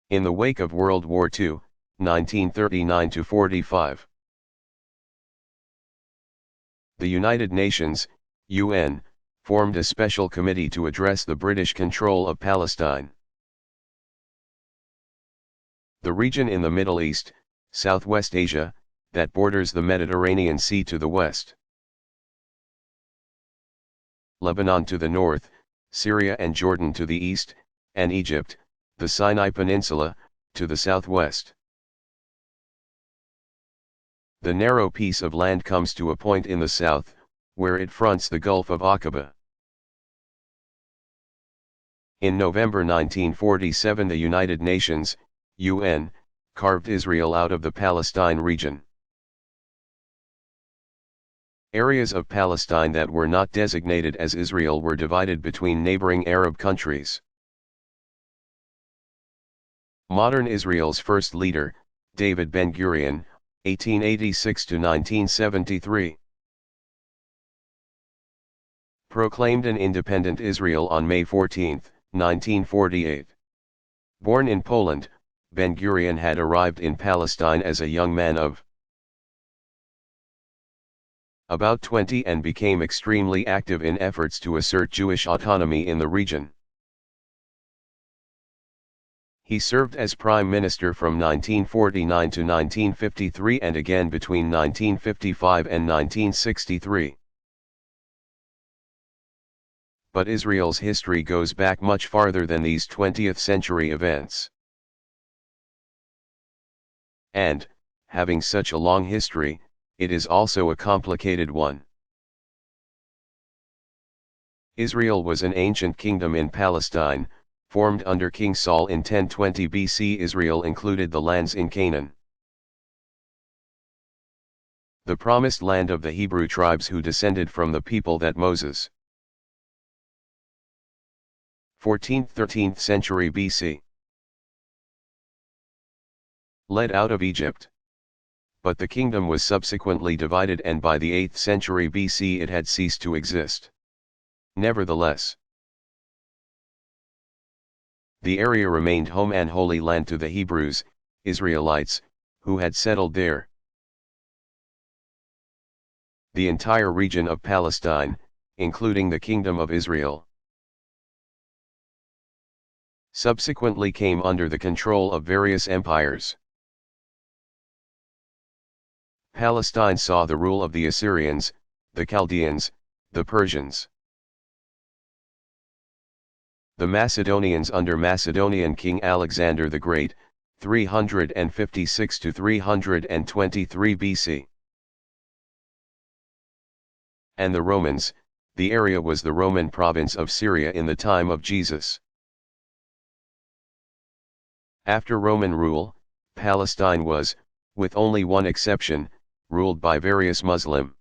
In the wake of World War II, 1939–45. The United Nations, UN, formed a special committee to address the British control of Palestine. The region in the Middle East, Southwest Asia, that borders the Mediterranean Sea to the west, Lebanon to the north, Syria and Jordan to the east, and Egypt, the Sinai Peninsula, to the southwest. The narrow piece of land comes to a point in the south, where it fronts the Gulf of Aqaba. In November 1947 the United Nations, UN, carved Israel out of the Palestine region. Areas of Palestine that were not designated as Israel were divided between neighboring Arab countries. Modern Israel's first leader, David Ben-Gurion, 1886–1973. Proclaimed an independent Israel on May 14, 1948. Born in Poland, Ben-Gurion had arrived in Palestine as a young man of about 20 and became extremely active in efforts to assert Jewish autonomy in the region. He served as Prime Minister from 1949 to 1953 and again between 1955 and 1963. But Israel's history goes back much farther than these 20th-century events. And, having such a long history, it is also a complicated one. Israel was an ancient kingdom in Palestine, formed under King Saul in 1020 BC. Israel included the lands in Canaan, the promised land of the Hebrew tribes who descended from the people that Moses 14th–13th century BC led out of Egypt. But the kingdom was subsequently divided and by the 8th century BC it had ceased to exist. Nevertheless, the area remained home and holy land to the Hebrews, Israelites, who had settled there. The entire region of Palestine, including the Kingdom of Israel, subsequently came under the control of various empires. Palestine saw the rule of the Assyrians, the Chaldeans, the Persians, the Macedonians under Macedonian King Alexander the Great, 356–323 BC. And the Romans. The area was the Roman province of Syria in the time of Jesus. After Roman rule, Palestine was, with only one exception, ruled by various Muslim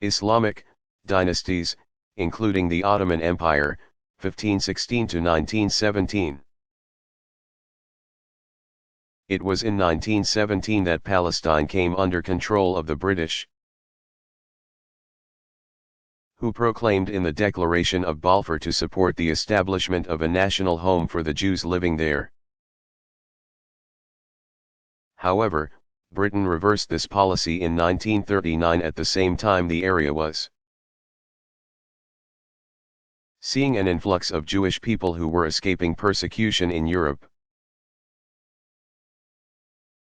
Islamic dynasties, including the Ottoman Empire, 1516–1917. It was in 1917 that Palestine came under control of the British, who proclaimed in the Declaration of Balfour to support the establishment of a national home for the Jews living there. However, Britain reversed this policy in 1939 at the same time the area was seeing an influx of Jewish people who were escaping persecution in Europe.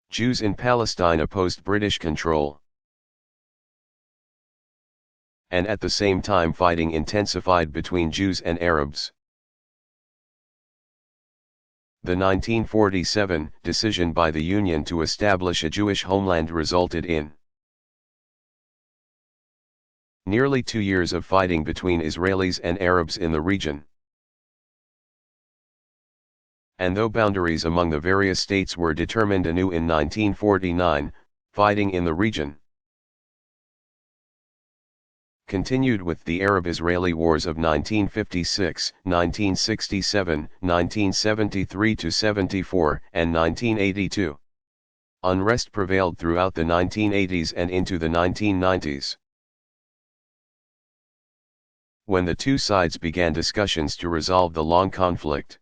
Jews in Palestine opposed British control, and at the same time fighting intensified between Jews and Arabs. The 1947 decision by the Union to establish a Jewish homeland resulted in nearly 2 years of fighting between Israelis and Arabs in the region. And though boundaries among the various states were determined anew in 1949, fighting in the region continued with the Arab-Israeli wars of 1956, 1967, 1973-74, and 1982. Unrest prevailed throughout the 1980s and into the 1990s. When the two sides began discussions to resolve the long conflict.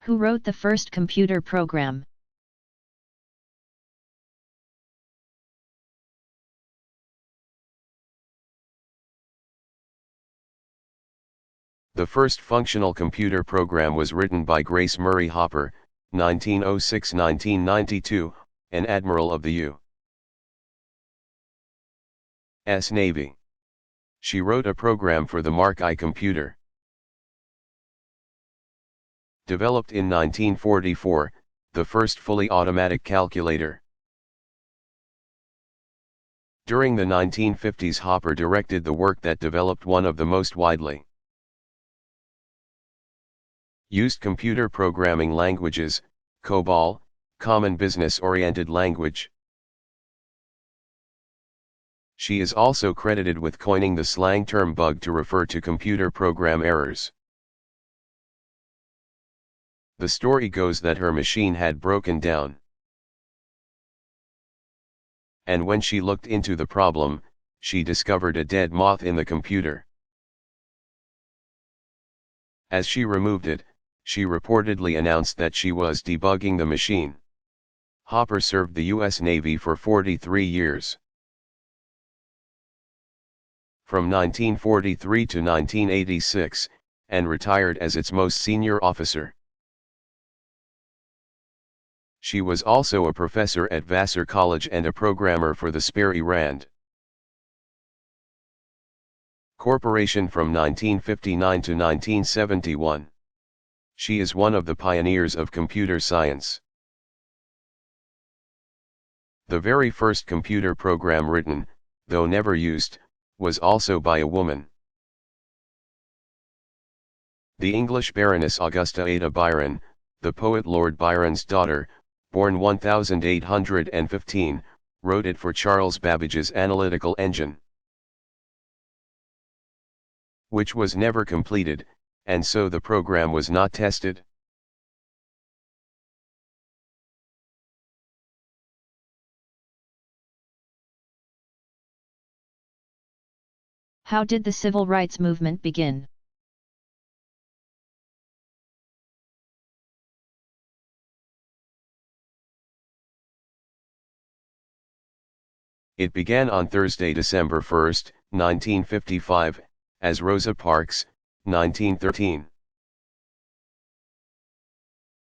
Who wrote the first computer program? The first functional computer program was written by Grace Murray Hopper, 1906-1992, an admiral of the U.S. Navy. She wrote a program for the Mark I computer. Developed in 1944, the first fully automatic calculator. During the 1950s, Hopper directed the work that developed one of the most widely used computer programming languages, COBOL, Common Business-Oriented Language. She is also credited with coining the slang term bug to refer to computer program errors. The story goes that her machine had broken down, and when she looked into the problem, she discovered a dead moth in the computer. As she removed it, she reportedly announced that she was debugging the machine. Hopper served the U.S. Navy for 43 years. From 1943 to 1986, and retired as its most senior officer. She was also a professor at Vassar College and a programmer for the Sperry Rand Corporation from 1959 to 1971. She is one of the pioneers of computer science. The very first computer program written, though never used, was also by a woman. The English Baroness Augusta Ada Byron, the poet Lord Byron's daughter, born 1815, wrote it for Charles Babbage's analytical engine, which was never completed, and so the program was not tested. How did the civil rights movement begin? It began on Thursday, December 1, 1955, as Rosa Parks, 1913.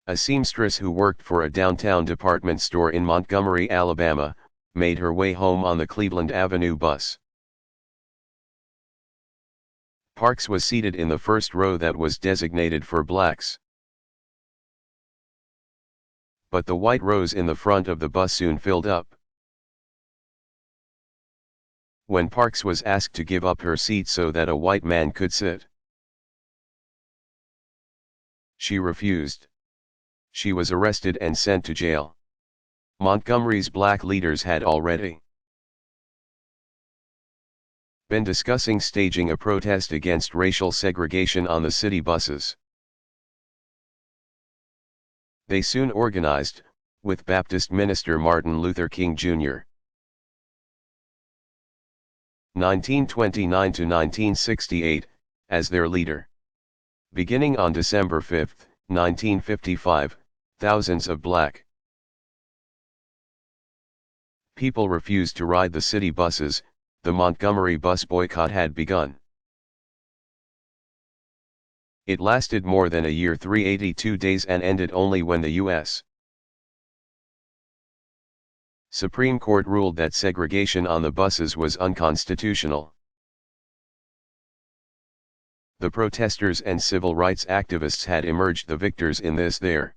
A seamstress who worked for a downtown department store in Montgomery, Alabama, made her way home on the Cleveland Avenue bus. Parks was seated in the first row that was designated for blacks. But the white rows in the front of the bus soon filled up. When Parks was asked to give up her seat so that a white man could sit, she refused. She was arrested and sent to jail. Montgomery's black leaders had already been discussing staging a protest against racial segregation on the city buses. They soon organized, with Baptist minister Martin Luther King Jr. 1929 to 1968, as their leader. Beginning on December 5, 1955, thousands of black people refused to ride the city buses. The Montgomery bus boycott had begun. It lasted more than a year, 382 days, and ended only when the U.S. Supreme Court ruled that segregation on the buses was unconstitutional. The protesters and civil rights activists had emerged the victors in this their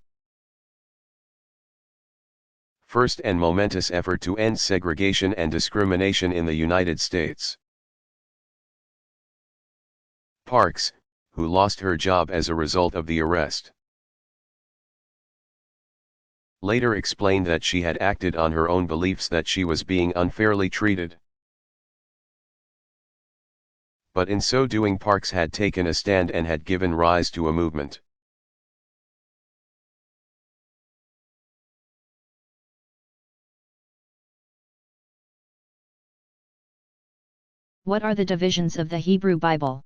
first and momentous effort to end segregation and discrimination in the United States. Parks, who lost her job as a result of the arrest, later explained that she had acted on her own beliefs that she was being unfairly treated. But in so doing, Parks had taken a stand and had given rise to a movement. What are the divisions of the Hebrew Bible?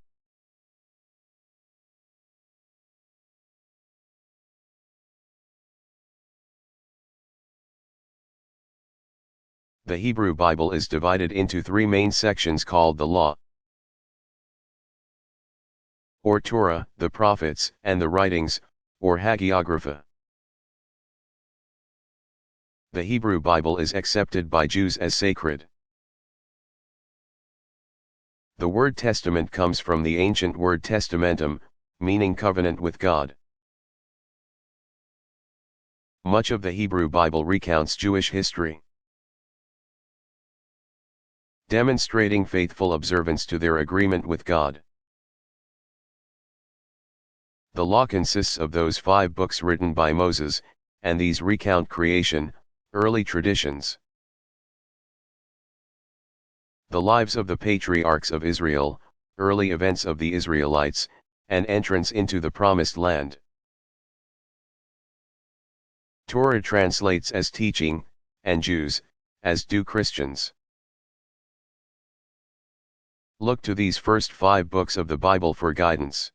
The Hebrew Bible is divided into three main sections called the Law, or Torah, the Prophets, and the Writings, or Hagiographa. The Hebrew Bible is accepted by Jews as sacred. The word testament comes from the ancient word testamentum, meaning covenant with God. Much of the Hebrew Bible recounts Jewish history, demonstrating faithful observance to their agreement with God. The Law consists of those 5 books written by Moses, and these recount creation, early traditions, the lives of the patriarchs of Israel, early events of the Israelites, and entrance into the Promised Land. Torah translates as teaching, and Jews, as do Christians. Look to these first 5 books of the Bible for guidance.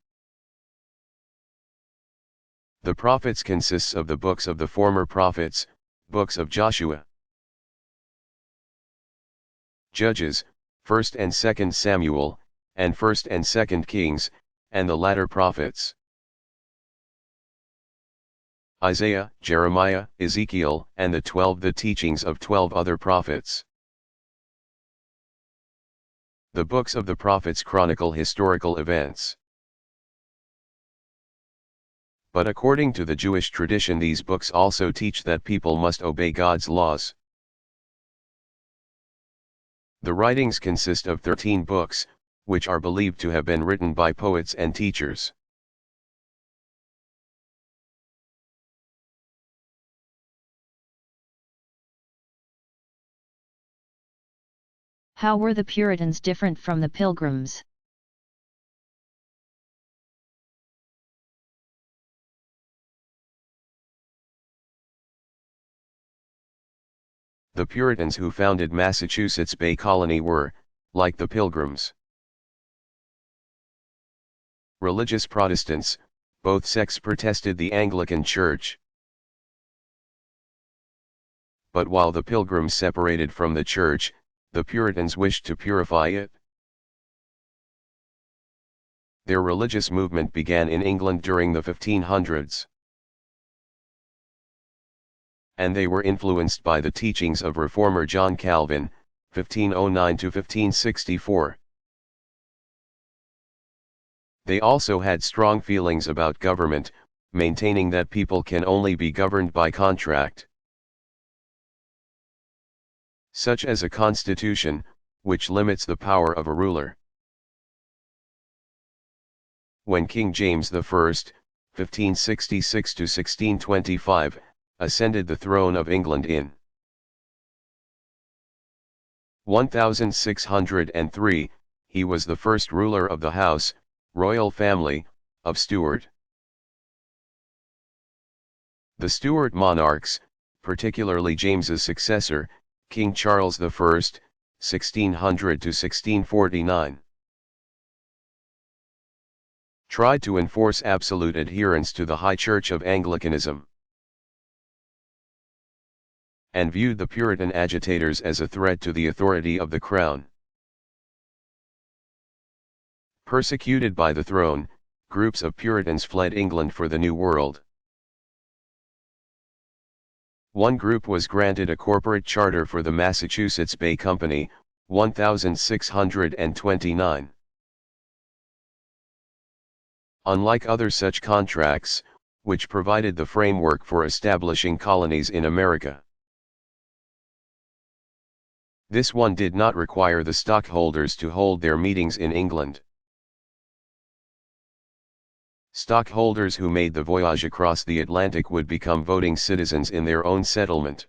The prophets consists of the books of the former prophets, books of Joshua, Judges, 1st and 2nd Samuel, and 1st and 2nd Kings, and the latter prophets. Isaiah, Jeremiah, Ezekiel, and the 12 the teachings of 12 other prophets. The books of the prophets chronicle historical events. But according to the Jewish tradition, these books also teach that people must obey God's laws. The writings consist of 13 books, which are believed to have been written by poets and teachers. How were the Puritans different from the Pilgrims? The Puritans who founded Massachusetts Bay Colony were, like the Pilgrims, religious Protestants. Both sects protested the Anglican Church. But while the Pilgrims separated from the Church, the Puritans wished to purify it. Their religious movement began in England during the 1500s. And they were influenced by the teachings of reformer John Calvin, 1509 to 1564. They also had strong feelings about government, maintaining that people can only be governed by contract, such as a constitution, which limits the power of a ruler. When King James I, 1566 to 1625, ascended the throne of England in 1603, he was the first ruler of the house, royal family, of Stuart. The Stuart monarchs, particularly James's successor, King Charles I, 1600 to 1649, tried to enforce absolute adherence to the High Church of Anglicanism, and viewed the Puritan agitators as a threat to the authority of the crown. Persecuted by the throne, groups of Puritans fled England for the New World. One group was granted a corporate charter for the Massachusetts Bay Company, 1629. Unlike other such contracts, which provided the framework for establishing colonies in America, this one did not require the stockholders to hold their meetings in England. Stockholders who made the voyage across the Atlantic would become voting citizens in their own settlement.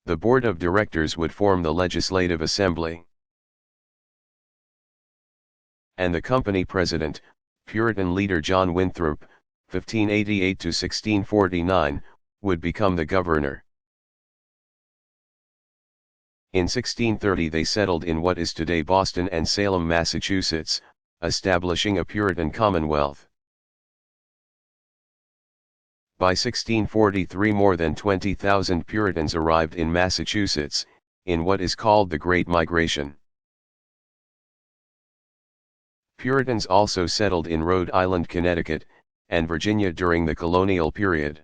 The board of directors would form the legislative assembly, and the company president, Puritan leader John Winthrop, 1588 to 1649, would become the governor. In 1630 they settled in what is today Boston and Salem, Massachusetts, establishing a Puritan commonwealth. By 1643 more than 20,000 Puritans arrived in Massachusetts, in what is called the Great Migration. Puritans also settled in Rhode Island, Connecticut, and Virginia during the colonial period.